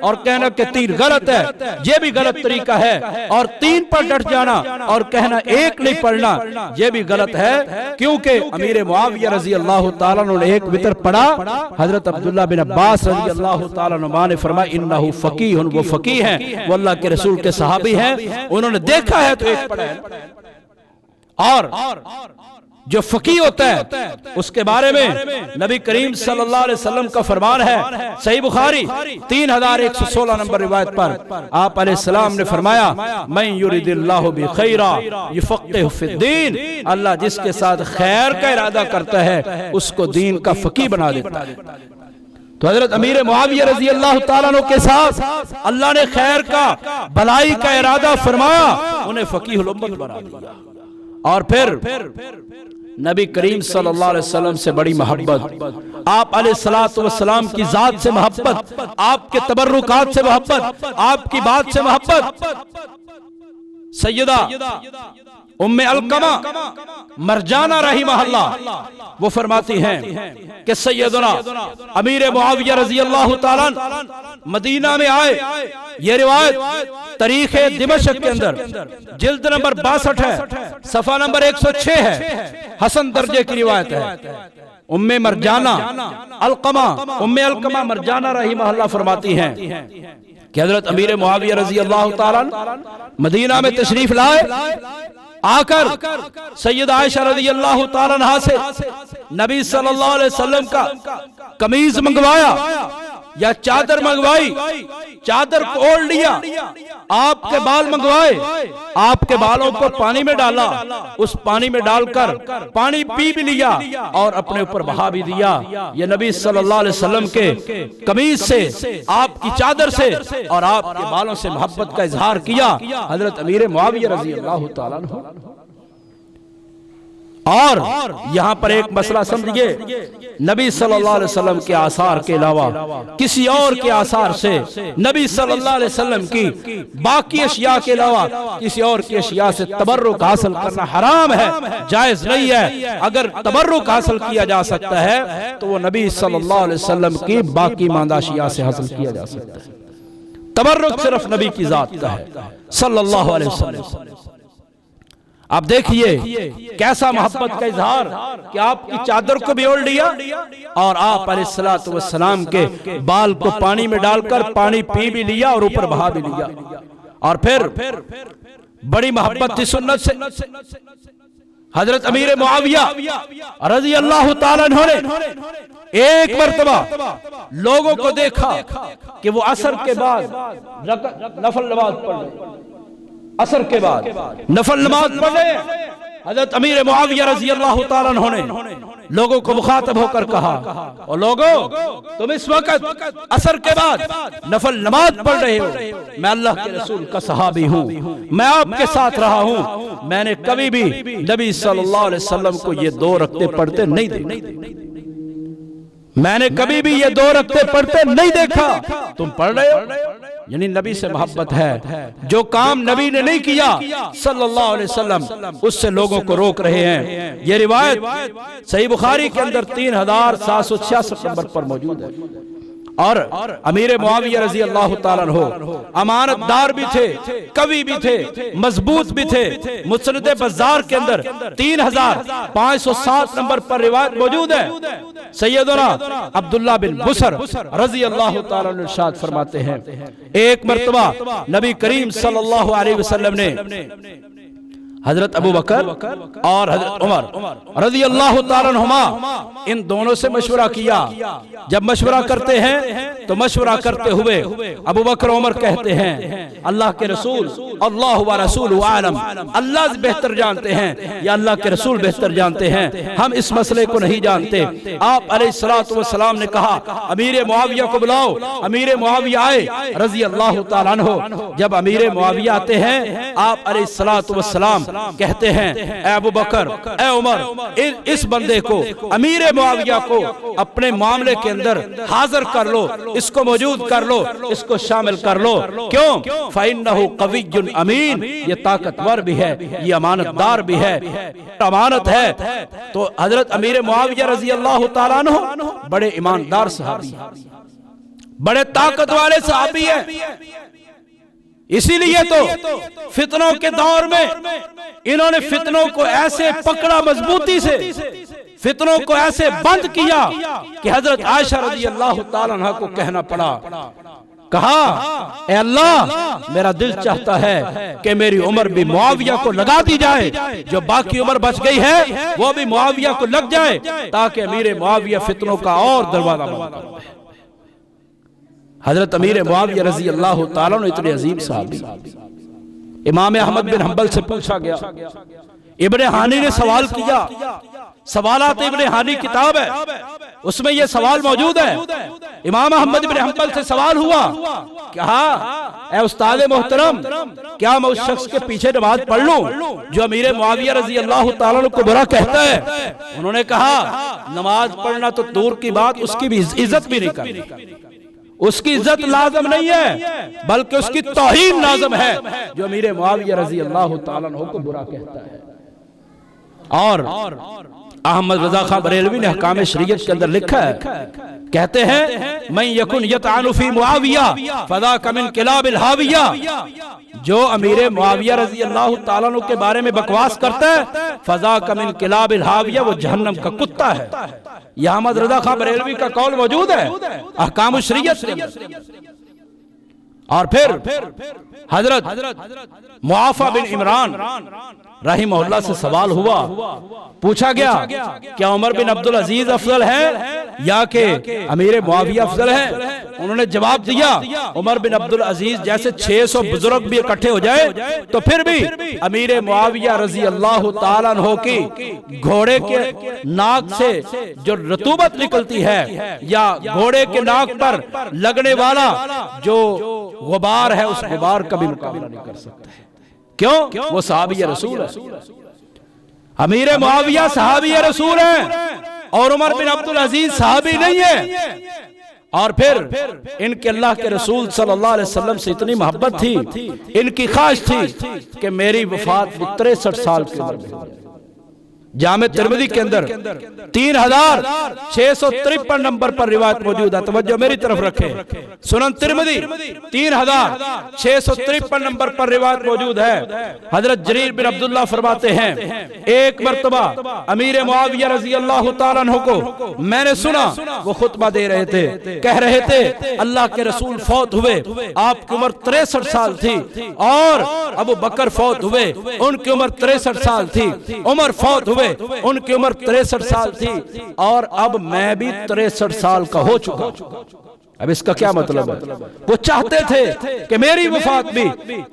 और कहना कि 3 गलत है, यह भी गलत तरीका है। और 3 पर डट जाना और कहना एक नहीं पढ़ना, यह भी गलत है, क्योंकि अमीर मुआविया रजी अल्लाह ताला अन्हु ने एक वितर पढ़ा। हजरत अब्दुल्ला बिन अब्बास रजी अल्लाह ताला अन्हुमा ने फरमाया इन्नहु फकीहुन, वो फकीह हैं, वो अल्लाह के रसूल के सहाबी हैं, उन्होंने देखा है तो एक पढ़ा है। और जो फकीह होता है उसके बारे में नबी करीम सल्लल्लाहु अलैहि वसल्लम का फरमान है, सही बुखारी 3116 नंबर रिवायत पर आप अलैहिस्सलाम ने फरमाया, मैं युरिदिल्लाहु बि खैरा युफक्किहु फिद्दीन, अल्लाह जिसके साथ खैर का इरादा करता है उसको दीन का फकीह बना देता है। तो हजरत अमीर मुआविया रजी अल्लाह ताला अन्हु के साथ अल्लाह ने खैर का, भलाई का इरादा फरमाया, उन्हें फकीहुल उम्मत बना दिया। और फिर नबी करीम सल्लल्लाहु अलैहि वसल्लम से बड़ी मोहब्बत, आप अलैहिस्सलातु वस्सलाम की जात से मोहब्बत, आपके तबर्रुकात से मोहब्बत, आपकी बात से मोहब्बत। सैयदा उम्मे अलकमा मरजाना रहिमहुल्लाह वो फरमाती हैं कि सैयदना अमीर मुआविया रजी अल्लाह ताला मदीना में आए। ये रिवायत तारीख दिमश्क के अंदर जिल्द नंबर 62 है, सफा नंबर 106 है, हसन दर्जे की रिवायत है। उम्मे मरजाना अलकमा, उम्मे अलकमा मरजाना रहिमहुल्लाह फरमाती हैं कि हजरत अमीर मुआविया रजी अल्लाह ताला मदीना में तशरीफ लाए। आकर सैयदा आयशा रज़ी अल्लाह ताला अन्हा से नबी सल्लल्लाहु अलैहि वसल्लम का कमीज मंगवाया या चादर मंगवाई, चादर को ओढ़ लिया, आपके बाल मंगवाए, आपके बालों को पानी में डाला, उस पानी में डालकर पानी पी भी लिया और अपने ऊपर बहा भी दिया। ये नबी सल्लल्लाहु अलैहि वसल्लम के कमीज से, आपकी चादर से और आपके बालों से मोहब्बत का इजहार किया हजरत अमीर मुआविया रज़ी अल्लाह ताला अन्हु। और यहां पर एक मसला समझिए, नबी सल्लल्लाहु अलैहि वसल्लम के आसार के अलावा किसी और के आसार से, नबी सल्लल्लाहु अलैहि वसल्लम की बाकी अशिया के अलावा किसी और की अशिया से तबर्रुक हासिल करना हराम है, जायज नहीं है। अगर तबर्रुक हासिल किया जा सकता है तो वो नबी सल्लल्लाहु अलैहि वसल्लम की बाकी मांदा अशिया से हासिल किया जा सकता है। तबर्रुक सिर्फ नबी की जात का है सल्लल्लाहु अलैहि वसल्लम। आप देखिए कैसा मोहब्बत का इजहार कि आपकी चादर को भी ओढ़ लिया और आप अलैहिस्सलातु वस्सलाम के बाल को पानी में डालकर पानी पी भी लिया और ऊपर बहा भी लिया। और फिर बड़ी मोहब्बत थी सुन्नत से। हजरत अमीर मुआविया रज़ी अल्लाह ताला अन्हु ने एक मर्तबा लोगों को देखा कि वो असर के बाद नफल नमाज पढ़ रहे, असर के बाद नफल नमाज पढ़ रहे, हजरत अमीर मुआविया रजी अल्लाह तआला अन्हु ने लोगों को मुखातब होकर कहा, और लोगों तुम इस वक्त असर के बाद नफल नमाज पढ़ रहे हो, मैं अल्लाह के रसूल का सहाबी हूँ, मैं आपके साथ रहा हूँ, मैंने कभी भी नबी सल्लल्लाहु अलैहि वसल्लम को ये 2 रकते पढ़ते नहीं देखा, मैंने कभी भी ये 2 रकते पढ़ते नहीं देखा, तुम पढ़ रहे हो। यानी नबी से मोहब्बत है, जो काम नबी ने नहीं किया सल्लल्लाहु अलैहि वसल्लम उससे लोगों को रोक रहे हैं। ये रिवायत सही बुखारी के अंदर 3766 नंबर पर मौजूद है। और अमीर मुआविया रजी अल्लाह तआला अन्हु अमानतदार भी थे, कवि भी थे, मजबूत भी थे। मुस्नद बज़ार के अंदर 3507 नंबर पर रिवायत मौजूद है। सैयदना अब्दुल्लाह बिन बुसर रजी अल्लाह तआला अन्हु इरशाद फरमाते हैं, एक मर्तबा नबी करीम सल्लल्लाहु अलैहि वसल्लम ने हजरत अबू बकर और हजरत उमर रज़ी अल्लाह तआला अन्हुमा इन दोनों से मशवरा किया। जब मशवरा करते हैं तो मशवरा करते हुए अबू बकर उमर कहते हैं, अल्लाह के रसूल अल्लाह व रसूलु आलम, अल्लाह बेहतर जानते हैं या अल्लाह के रसूल बेहतर जानते हैं, हम इस मसले को नहीं जानते। आप अलैहिस्सलातु वस्सलाम ने कहा अमीर मुआविया को बुलाओ। अमीर मुआविया आए रज़ी अल्लाह तआला अन्हु। जब अमीर मुआविया आते हैं आप अलैहिस्सलातु वस्सलाम कहते हैं, ए अबू बकर, ए उमर, इस बंदे को अमीर मुआविया को अपने मामले के अंदर हाजिर कर लो, इसको मौजूद कर लो, इसको शामिल कर लो। क्यों? फ़इन्नहु क़विय्युन अमीन, ये ताकतवर भी है, ये अमानतदार भी है, अमानत है। तो हजरत अमीर मुआविया रज़ी अल्लाह तआला अन्हु बड़े ईमानदार सहाबी, बड़े ताकत वाले सहाबी है। इसीलिए तो फितनों के दौर में इन्होंने फितनों को ऐसे पकड़ा मजबूती से, फितनों को ऐसे बंद किया कि हजरत आयशा रज़ी अल्लाह तआला अन्हा को कहना पड़ा, कहा ए अल्लाह, मेरा दिल चाहता है कि मेरी उम्र भी मुआविया को लगा दी जाए, जो बाकी उम्र बच गई है वो भी मुआविया को लग जाए, ताकि अमीर मुआविया फितनों का और दरवाजा बंद कर दे। हजरत अमीर मुआविया रज़ी अल्लाह तआला अन्हु इतने अजीम साहबी। इमाम अहमद बिन हंबल से पूछा गया, इब्ने हानी ने सवाल किया, सवालात इब्ने हानी किताब है, उसमें यह सवाल मौजूद है। इमाम अहमद बिन हंबल से सवाल हुआ, कहा ए उस्ताद मोहतरम, क्या मैं उस शख्स के पीछे नमाज पढ़ लूं जो अमीर मुआविया रज़ी अल्लाह तआला अन्हु को बुरा कहता है? उन्होंने कहा नमाज पढ़ना तो दूर की बात, उसकी भी इज्जत भी नहीं करनी, उसकी इज्जत लाजम नहीं है बल्कि उसकी तौहीन लाजम है जो अमीर मुआविया रज़ी अल्लाह तआला अन्हु को बुरा कहता है। और अहमद रज़ा खान बरेलवी ने हकाम शरीयत के अंदर लिखा है, कहते हैं मैं यकुन यतअनु फी मुआविया फज़ाका मिन किलाबिल हाविया, जो अमीर मुआविया रज़ी अल्लाह तआला अन्हु के बारे में बकवास करता है, फज़ाका मिन किलाबिल हाविया, वो जहन्नम का कुत्ता है। यह अहमद रज़ा खान बरेलवी का कौल मौजूद है अहकाम शरीयत के अंदर। और फिर हजरत मुआफा बिन इमरान रहिमहुल्लाह से सवाल हुआ, पूछा गया क्या उमर बिन अब्दुल अजीज अफजल है या के अमीर मुआविया अफजल है? उन्होंने जवाब दिया उमर बिन अब्दुल अजीज जैसे 600 बुजुर्ग भी इकट्ठे हो जाए तो फिर भी अमीर मुआविया रज़ी अल्लाह तआला अन्हु की घोड़े के नाक से जो रतूबत निकलती है या घोड़े के नाक पर लगने वाला जो गुबार है, उस गुबार का भी मुकाबला नहीं कर सकता है। क्यों? वो सहाबी रसूल है। अमीर मुआविया सहाबी रसूल है और उमर बिन अब्दुल अजीज सहाबी नहीं है। और फिर इनके अल्लाह के रसूल सल्लल्लाहु अलैहि वसल्लम से इतनी मोहब्बत थी, इनकी ख्वाहिश थी कि मेरी वफात 63 साल की उम्र में। जामे तिरमिज़ी के अंदर 3653 नंबर पर रिवायत मौजूद है, तवज्जो मेरी तरफ रखें। सुनन तिरमिज़ी 3653 नंबर पर रिवायत मौजूद है। हजरत जरीर बिन अब्दुल्लाह फरमाते हैं एक मर्तबा अमीर मुआविया रज़ी अल्लाह तआला अन्हु को मैंने सुना, वो खुतबा दे रहे थे, कह रहे थे अल्लाह के रसूल फौत हुए, आपकी उम्र 63 साल थी, और अबू बकर फौत हुए, उनकी उम्र 63 साल थी, उमर फौत हुए, उनकी उम्र 63 साल थी, और अब मैं भी 63 साल का हो चुका। अब इसका क्या मतलब है? वो चाहते थे कि मेरी वफात भी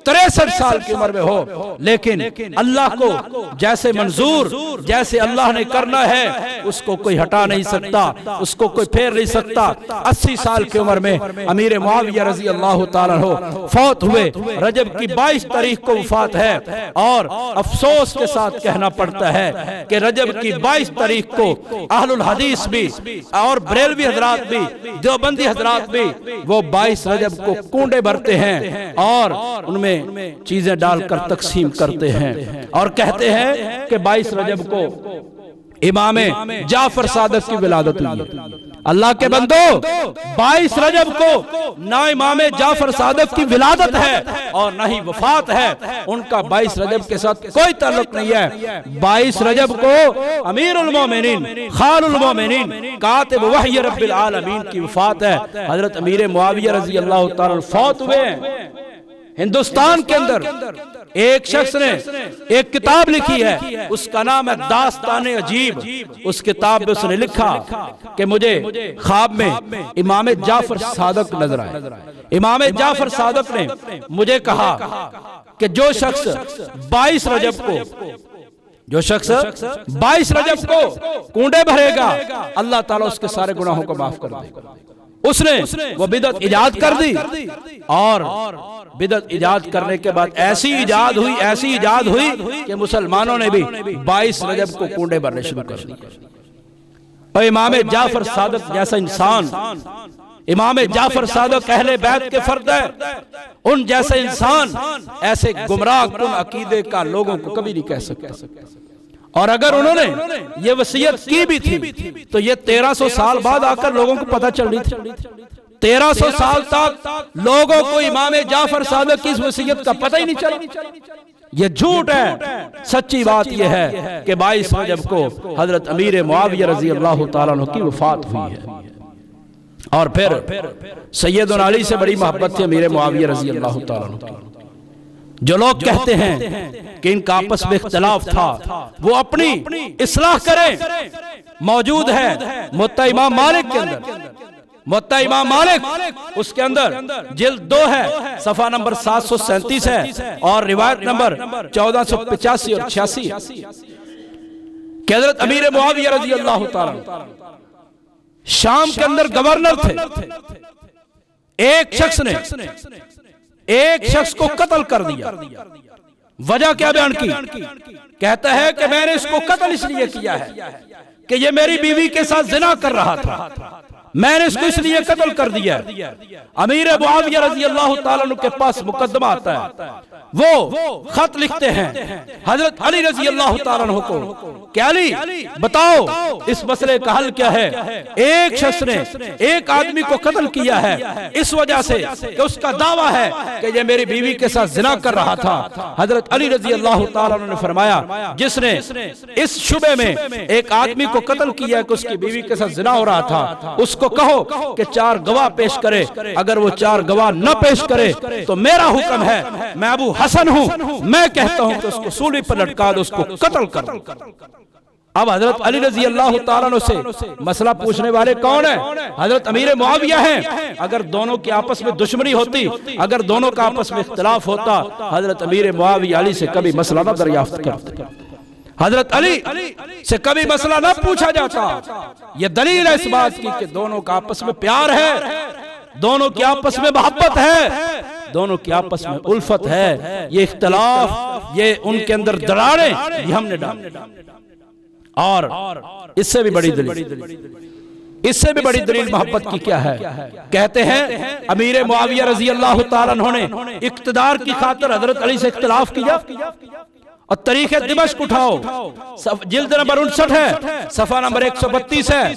63 साल की उम्र में हो, लेकिन अल्लाह को जैसे मंजूर, जैसे अल्लाह ने करना है उसको कोई हटा नहीं सकता, उसको कोई फेर नहीं सकता। 80 साल की उम्र में अमीर मुआविया रजी अल्लाह ताला अन्हु फौत हुए। रजब की 22 तारीख को वफात है और अफसोस के साथ कहना पड़ता है कि रजब की 22 तारीख को अहलुल हदीस भी और बरेलवी हजरात भी, देवबंदी हजरात भी वो 22 रजब को कूंडे भरते हैं और उनमें चीजें डालकर तकसीम करते हैं और कहते हैं कि 22 रजब को इमाम जाफर सादिक की विलादत हुई है। अल्लाह के बंदो, 22 रजब को ना इमाम जाफर सादिक की विलादत है और ना ही वफात है। उनका 22 रजब के साथ कोई ताल्लुक नहीं है। 22 रजब को अमीरुल मोमिनीन, खालुल मोमिनीन, कातिब वही रब्बिल आलमीन की वफात है। हजरत अमीर मुआविया रजी अल्लाह ताला फौत हुए हैं। हिंदुस्तान के अंदर एक शख्स ने एक किताब लिखी है, उसका नाम है दास्तान अजीब। उस किताब में उसने लिखा कि मुझे ख्वाब में इमाम जाफर सादिक नजर आए। इमाम जाफर सादिक ने मुझे कहा कि जो शख्स 22 रजब को कूंडे भरेगा, अल्लाह ताला उसके सारे गुनाहों को माफ कर देगा। उसने वो बिदअत इजाद कर दी और बिदअत इजाद करने के बाद ऐसी इजाद हुई कि मुसलमानों ने भी 22 रजब को कूंडे भरने शुरू कर दिए। और इमाम जाफर सादिक जैसा इंसान, इमाम जाफर सादिक अहले बैत के फर्द है, उन जैसा इंसान ऐसे गुमराह कुन अकीदे का लोगों को कभी नहीं कह सकता। और अगर उन्होंने ये वसीयत की भी थी तो ये 1300 साल बाद आकर लोगों को पता चल रही थी। 1300 साल तक लोगों को इमाम जाफर सादिक की इस वसीयत का पता ही नहीं चला। ये झूठ है। सच्ची बात यह है कि 22 रजब को हजरत अमीर मुआविया रजी अल्लाह ताला अन्हु की वफात हुई है। और फिर सैयदना अली से बड़ी मोहब्बत थी अमीर मुआविया रजी अल्लाह ताला अन्हु की। जो लोग कहते हैं कि इनका आपस में इख्तिलाफ था, वो अपनी इस्लाह करें। मौजूद है मुत्ता इमाम मालिक के अंदर, मुत्ता इमाम मालिक उसके अंदर जिल्द 2 है, सफा नंबर 737 है और रिवायत नंबर 1485 और 86। हज़रत अमीर मुआविया रज़ी अल्लाह ताला शाम के अंदर गवर्नर थे। एक शख्स को कत्ल कर दिया। वजह क्या बयान की? कहता है कि मैंने इसको कत्ल इसलिए किया है कि ये मेरी बीवी के साथ जिना कर रहा था, मैंने इसको इसलिए कत्ल कर दिया। अमीर मुआविया रज़ी अल्लाह ताला अन्हु के पास मुकदमा आता है, वो खत लिखते हैं हजरत अली रज़ी अल्लाह ताला अन्हु को कि अली बताओ इस मसले का हल क्या है। एक शख्स ने एक आदमी को कत्ल किया है इस वजह से कि उसका दावा है कि ये मेरी बीवी के साथ जिना कर रहा था। हजरत अली रज़ी अल्लाह ताला अन्हु ने फरमाया, जिसने इस शुबे में एक आदमी को कत्ल किया कि उसकी बीवी के साथ जिना हो रहा था, उसको कहो कि 4 गवाह पेश करे। अगर वो 4 गवाह न पेश करे तो मेरा हुक्म है, मैं अबू हसन हूं, मैं कहता हूं कि उसको सूली पर लटका दो, उसको कत्ल कर दो। अब हजरत अली रज़ी अल्लाह ताला अन्हु से मसला पूछने वाले कौन है? हजरत अमीर मुआविया हैं। अगर दोनों की आपस में दुश्मनी होती, अगर दोनों का आपस में इख्तिलाफ होता, हजरत अमीर मुआविया अली से कभी मसला न दरियाफ्त करते, हजरत अली से कभी मसला ना पूछा जाता। यह दलील है इस बात की कि दोनों का आपस में प्यार है, दोनों की आपस में मोहब्बत है, दोनों की आपस में उल्फत है। ये इख्तिलाफ, ये उनके अंदर दरारें, ये हमने डाली। और इससे भी बड़ी दलील मोहब्बत की क्या है? कहते हैं अमीर मुआविया रज़ी अल्लाह ताला अन्हु ने इख्तिदार की खातिर हजरत अली से इख्तिलाफ किया और तरीक़े दिमश्क उठाओ, जिल्द नंबर 59 है, सफा नंबर 132 है,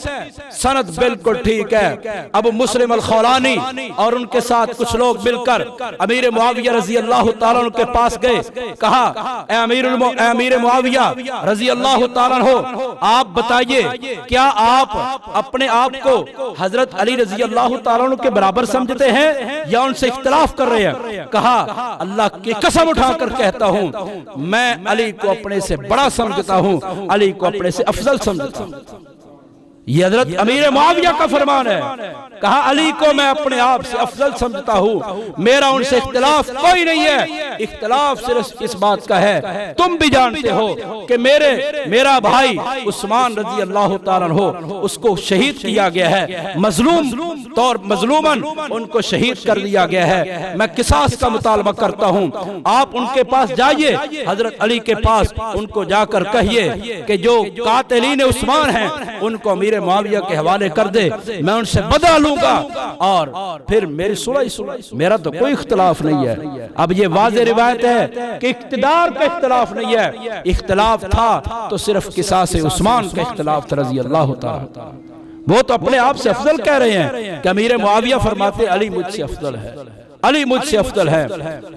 सनद बिल्कुल ठीक है। अब मुस्लिम अल खौलानी और उनके साथ कुछ लोग मिलकर अमीर मुआविया रज़ी अल्लाह ताला अन्हु के पास गए। कहा, ए अमीर मुआविया रज़ी अल्लाह ताला अन्हु, आप बताइए क्या आप अपने आप को हजरत अली रज़ी अल्लाह ताला अन्हु के बराबर समझते हैं या उनसे इख्तिलाफ कर रहे हैं? कहा, अल्लाह की कसम उठाकर कहता हूं, मैं अली को अपने से बड़ा समझता हूं, अली को अपने से अफजल समझता हूं। ये हजरत अमीर मुआविया का फरमान है। कहा अली को मैं अपने आप से अफजल समझता हूँ, मेरा उनसे इख्तिलाफ कोई नहीं है, इख्तिलाफ सिर्फ इस बात का है, तुम भी जानते हो कि मेरा भाई उस्मान रजी अल्लाह ताला अन्हु उसको शहीद किया गया है, मजलूमन उनको शहीद कर दिया गया है। मैं किसास का मुतालबा करता हूँ, आप उनके पास जाइए, हजरत अली के पास उनको जाकर कहिए कि जो कातिलीन उस्मान हैं उनको अमीर मुआविया के हवाले कर दे, मैं उनसे बदला लूंगा और फिर मेरी सुलह, मेरा तो कोई इख्तिलाफ नहीं है। अब ये वाज़ेह रिवायत है कि इख्तिदार का इख्तिलाफ नहीं है, इख्तिलाफ था तो सिर्फ किसास उस्मान का इख्तिलाफ था रज़ी अल्लाह ताला। वो तो अपने आप से अफजल कह रहे हैं कि अमीर मुआविया फरमाते अली मुझसे अफजल है, अली मुझसे अफजल है।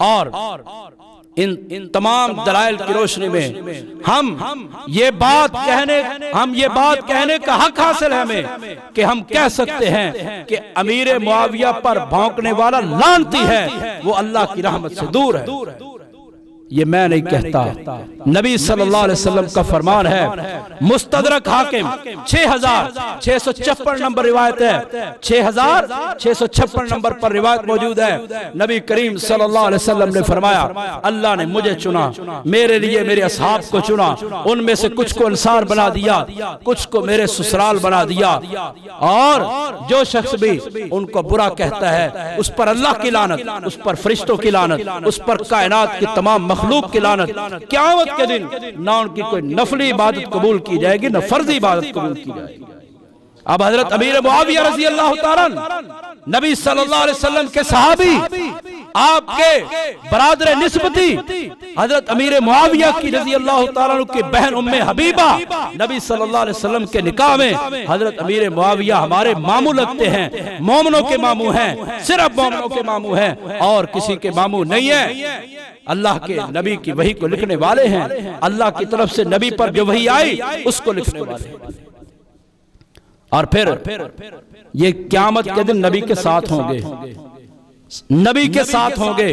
और इन तमाम दलाइल की रोशनी में हम ये बात कहने का हक हासिल है हमें कि हम कह सकते हैं कि अमीर मुआविया पर भौंकने वाला लानती है, वो अल्लाह की रहमत से दूर है। ये मैं नहीं कहता, नबी सल्लल्लाहु अलैहि वसल्लम का फरमान है। मुस्तदरक हाकिम 6656 नंबर रिवायत है, 6656 नंबर पर रिवायत मौजूद है। नबी करीम सल्लल्लाहु अलैहि वसल्लम ने फरमाया अल्लाह ने मुझे चुना, मेरे लिए मेरे असहाब को चुना, उनमें से कुछ को अंसार बना दिया, कुछ को मेरे ससुराल बना दिया, और जो शख्स भी उनको बुरा कहता है उस पर अल्लाह की लानत, उस पर फरिश्तों की लानत, उस पर कायनात की तमाम मखलूक की लानत। क़यामत के दिन ना उनकी कोई नफली इबादत कबूल की जाएगी, ना फर्जी इबादत कबूल की जाएगी। अब हजरत अमीर मुआविया रज़ी अल्लाह ताला नबी सल्लल्लाहु अलैहि वसल्लम के सहाबी, आपके बरादर निस्बती हजरत अमीर मुआविया की रज़ी अल्लाह ताला की बहन उम्मे हबीबा, नबी सल्लल्लाहु अलैहि वसल्लम के निकाह में हजरत अमीर मुआविया हमारे मामू लगते हैं, मोमिनों के मामू हैं, सिर्फ मोमिनों के मामू हैं और किसी के मामू नहीं है। अल्लाह के नबी की वही को लिखने वाले हैं, अल्लाह की तरफ से नबी पर जो वही आई उसको लिखने वाले हैं। और फिर ये क़यामत के दिन नबी के साथ होंगे, नबी के साथ होंगे।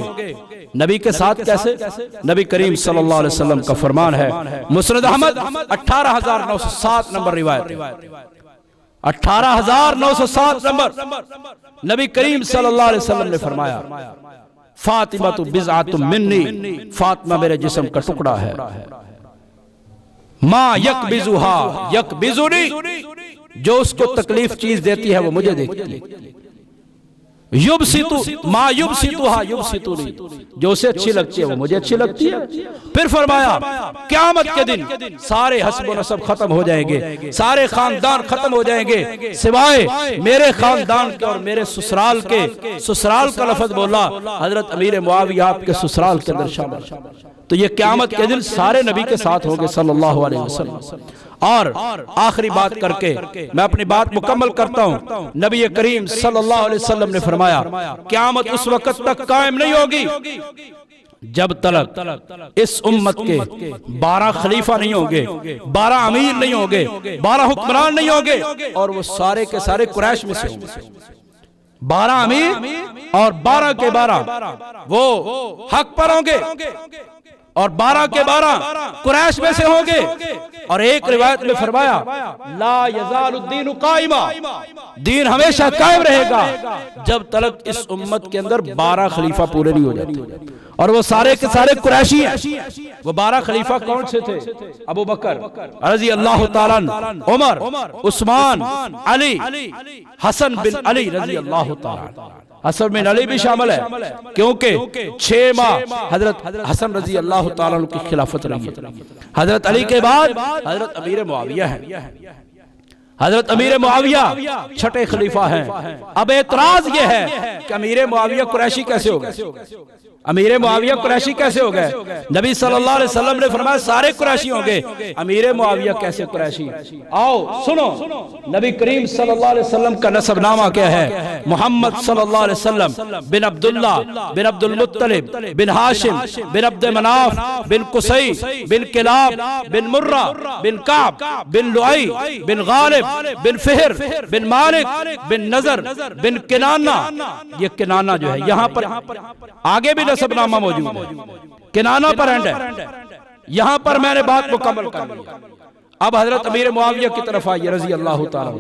नबी के साथ कैसे? नबी करीम सल्लल्लाहु अलैहि वसल्लम का फरमान है, मुस्नद अहमद 18907 नंबर रिवायत, 18907 नंबर, नबी करीम सल्लल्लाहु अलैहि वसल्लम ने फरमाया फातिमा तो बिज़अतुम मिन्नी, फातिमा मेरे जिस्म का टुकड़ा है। माँ यकबिजुहा यकबिजुनी, जो उसको तकलीफ चीज देती है वो मुझे देती है। युबसितु माँ युबसितुहा युबसितुनी, जो उसे अच्छी लगती है वो मुझे अच्छी लगती है। फिर फरमाया क़यामत के दिन सारे हस्ब व नसब खत्म हो जाएंगे, सारे खानदान खत्म हो जाएंगे सिवाय मेरे खानदान के और मेरे ससुराल के। ससुराल का लफ्ज बोला, हजरत अमीर मुआविया आपके ससुराल के अंदर शामिल। तो ये क़यामत के दिन सारे नबी के साथ होंगे सल्लल्लाहु अलैहि वसल्लम। और आखिरी बात करके मैं अपनी बात मुकम्मल करता हूँ। नबी करीम सल्लल्लाहु अलैहि वसल्लम ने फरमाया क़यामत उस वक़्त तक कायम नहीं होगी जब तक इस उम्मत के 12 खलीफा नहीं होंगे, 12 अमीर नहीं होंगे, 12 हुक्मरान नहीं होंगे, और वो सारे के सारे कुरैश में से होंगे। 12 अमीर और 12 के 12 वो हक पर होंगे और 12 के 12 कुरैश में से होंगे। और एक रिवायत में फरमाया ला यज़ालुद्दीन कायमा, दीन हमेशा कायम रहेगा जब तक इस उम्मत के अंदर 12 खलीफा पूरे नहीं हो जाते। और वो सारे के सारे कुरैशी हैं। वो 12 खलीफा कौन से थे? अबू बकर रज़ी अल्लाह ताला अन्हु, उमर, उस्मान, अली, हसन बिन अली रज़ी अल्लाह ताला। हसन बिन अली भी शामिल है क्योंकि 6 माह हजरत हसन रज़ी अल्लाह ताला अन्हु की खिलाफत रही है। हजरत अली के बाद हजरत अमीर मुआविया है। हजरत अमीर मुआविया छठे खलीफा हैं। अब एतराज ये है कि अमीर मुआविया कुरैशी कैसे हो गए? अमीर मुआविया कुरैशी कैसे हो गए? नबी सल्लल्लाहु अलैहि वसल्लम ने फरमाया सारे कुरैशी होंगे, अमीर मुआविया कैसे कुरैशी? आओ सुनो, नबी करीम सल्लल्लाहु अलैहि वसल्लम का नसबनामा क्या है? मोहम्मद सल्लल्लाहु अलैहि वसल्लम बिन अब्दुल्लाह बिन अब्दुल मुत्तलिब बिन हाशिम बिन अब्द मनाफ बिन कुसै बिन किलाब बिन मुर्रा बिन काब बिन लुआई बिन गालिब बिन फिहर बिन मालिक बिन नजर बिन किनाना। ये किनाना जो है यहाँ पर आगे भी नसबनामा मौजूद है, किनाना पर एंड है। यहां पर मैंने बात मुकम्मल कर ली। अब हजरत अमीर मुआविया की तरफ आइए रजी अल्लाह ताला।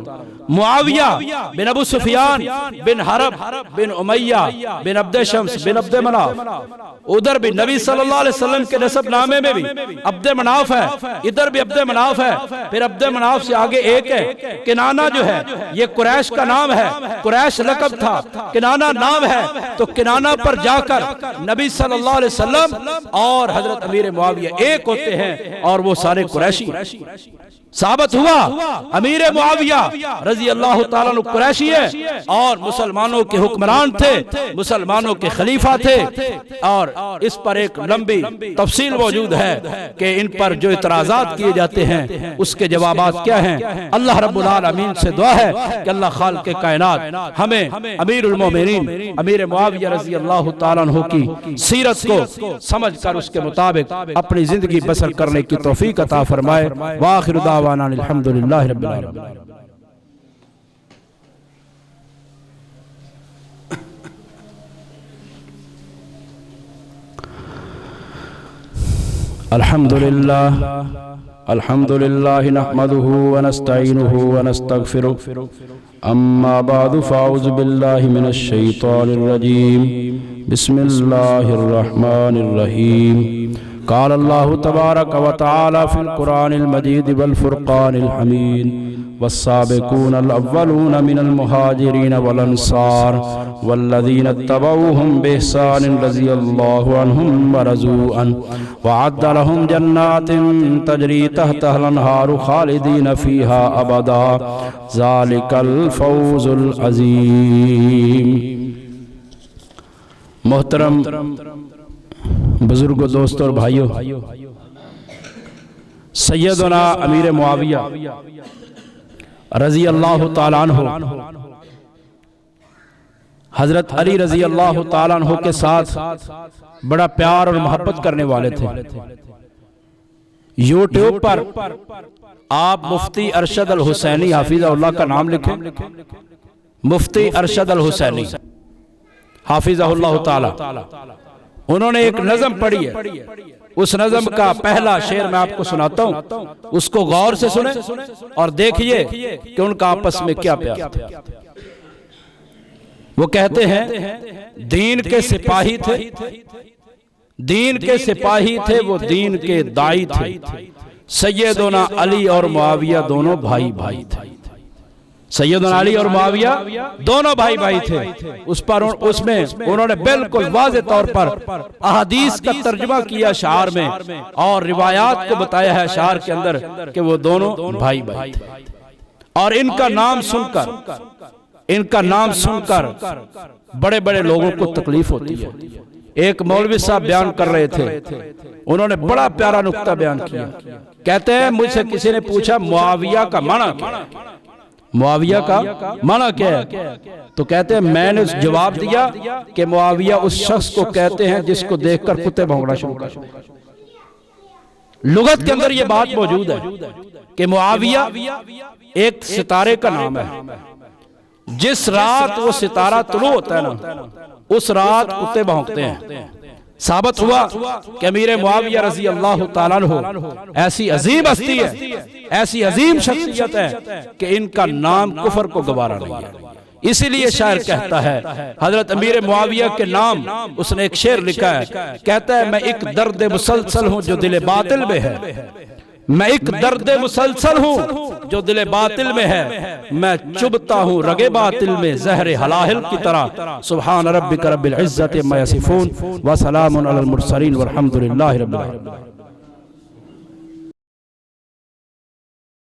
मुआविया बिन अबू सुफियान बिन हरब बिन उमैया बिन अब्द शम्स बिन अब्द मनाफ, उधर भी नबी सल्लल्लाहु अलैहि वसल्लम के नसब नामे में भी अब्द मनाफ है, इधर भी अब्द मनाफ है, फिर अब्द मनाफ से आगे एक है किनाना जो है ये कुरैश का नाम है, कुरैश लक़ब था, किनाना नाम है। तो किनाना पर जाकर नबी सल्लल्लाहु अलैहि वसल्लम और हजरत अमीर मुआविया एक होते हैं और वो सारे कुरैशी। साबित हुआ अमीर मुआविया रजी अल्लाह ताला अन्हु कुरैशी है और मुसलमानों के हुक्मरान थे, मुसलमानों के खलीफा थे। और इस पर एक लंबी तफसील मौजूद है कि इन पर जो इतराजात किए जाते हैं उसके जवाबात क्या हैं। अल्लाह रब्बुल आलमीन से दुआ है कि अल्लाह खालिक़ कायनात हमें अमीरुल मोमिनीन अमीर मुआविया रजी अल्लाह ताला अन्हु की सीरत को समझकर उसके मुताबिक अपनी जिंदगी बसर करने की तौफीक अता फरमाए। वाखिर दावाना अल्हम्दुलिल्लाहि रब्बिल आलमीन। अल्हम्दुलिल्लाह नहमदुहु व नस्तईनुहु व नस्तगफिरुहु अम्मा बादु फ़अऊज़ु बिल्लाहि मिनश शैतानिर रजीम बिस्मिल्लाहिर रहमानिर रहीम। क़ाल अल्लाहु तबारक व तआला फ़िल क़ुरानिल मजीद वल फ़ुरक़ानिल हमीद वस्साबिक़ूनल अव्वलून मिनल मुहाजिरीन वल अंसार वल्लज़ीना इत्तबऊहुम बिइहसान रज़ियल्लाहु अन्हुम व रज़ू अन्हु वअद्द लहुम जन्नातिन तजरी तहतहल अन्हारु खालिदीन फ़ीहा अबदा ज़ालिकल फ़ौज़ुल अज़ीम। मोहतरम बुजुर्गों, दोस्तों और भाइयों, सैयदना अमीर मुआविया रजी अल्लाह ताला अन्हु हजरत अली रजी अल्लाह ताला अन्हु के साथ बड़ा प्यार और मोहब्बत करने वाले थे। यूट्यूब पर आप मुफ्ती अरशद अल हुसैनी हाफिज़हुल्लाह का नाम लिखें, मुफ्ती अरशद अल हुसैनी हाफिज़हुल्लाह ताला, उन्होंने एक नज़म पढ़ी है। उस नज़म का पहला शेर मैं आपको सुनाता हूं, उसको गौर से सुने और देखिए कि उनका आपस में क्या प्यार था। वो कहते हैं दीन के सिपाही थे, दीन के सिपाही थे, वो दीन के दाई थे। सैयदना अली और मुआविया दोनों भाई भाई थे। सैयदना अली और मुआविया दोनों भाई भाई थे। उस पर उसमें उन्होंने बिल्कुल वाज़े तौर पर अहादीस का तर्जुमा किया शार में और रिवायात को बताया है शार के अंदर कि वो दोनों भाई भाई थे। और इनका नाम सुनकर बड़े बड़े लोगों को तकलीफ होती है। एक मौलवी साहब बयान कर रहे थे, उन्होंने बड़ा प्यारा नुक्ता बयान किया। कहते हैं मुझसे किसी ने पूछा मुआविया का माना क्या, मुआविया का माना क्या है? तो कहते हैं मैंने जवाब दिया कि मुआविया उस शख्स को कहते हैं जिसको देखकर कुत्ते भौंकना शुरू कर। लुगत के अंदर यह बात मौजूद है कि मुआविया एक सितारे का नाम है। जिस रात वो सितारा तुलू होता है ना, उस रात कुत्ते भौंकते हैं। साबित हुआ कि अमीर मुआविया रजी अल्लाह ताला अन्हु ऐसी अजीम हस्ती है, ऐसी अजीम शख्सियत है कि इनका नाम कुफर को गवारा नहीं है। इसीलिए शायर कहता है, हजरत अमीर मुआविया के नाम उसने एक शेर लिखा है, कहता है मैं एक दर्द मुसलसल हूं जो दिल बातिल में है, मैं एक दर्द मुसलसल हूँ जो दिल बातिल में है, मैं चुभता हूँ रगे बातिल में जहर हलाहिल की तरह। सुभान रब्बिक रब्बिल इज्जति अम्मा यसिफून व सलामुन अलल मुरसलीन वल्हम्दुलिल्लाहि रब्बिल आलमीन।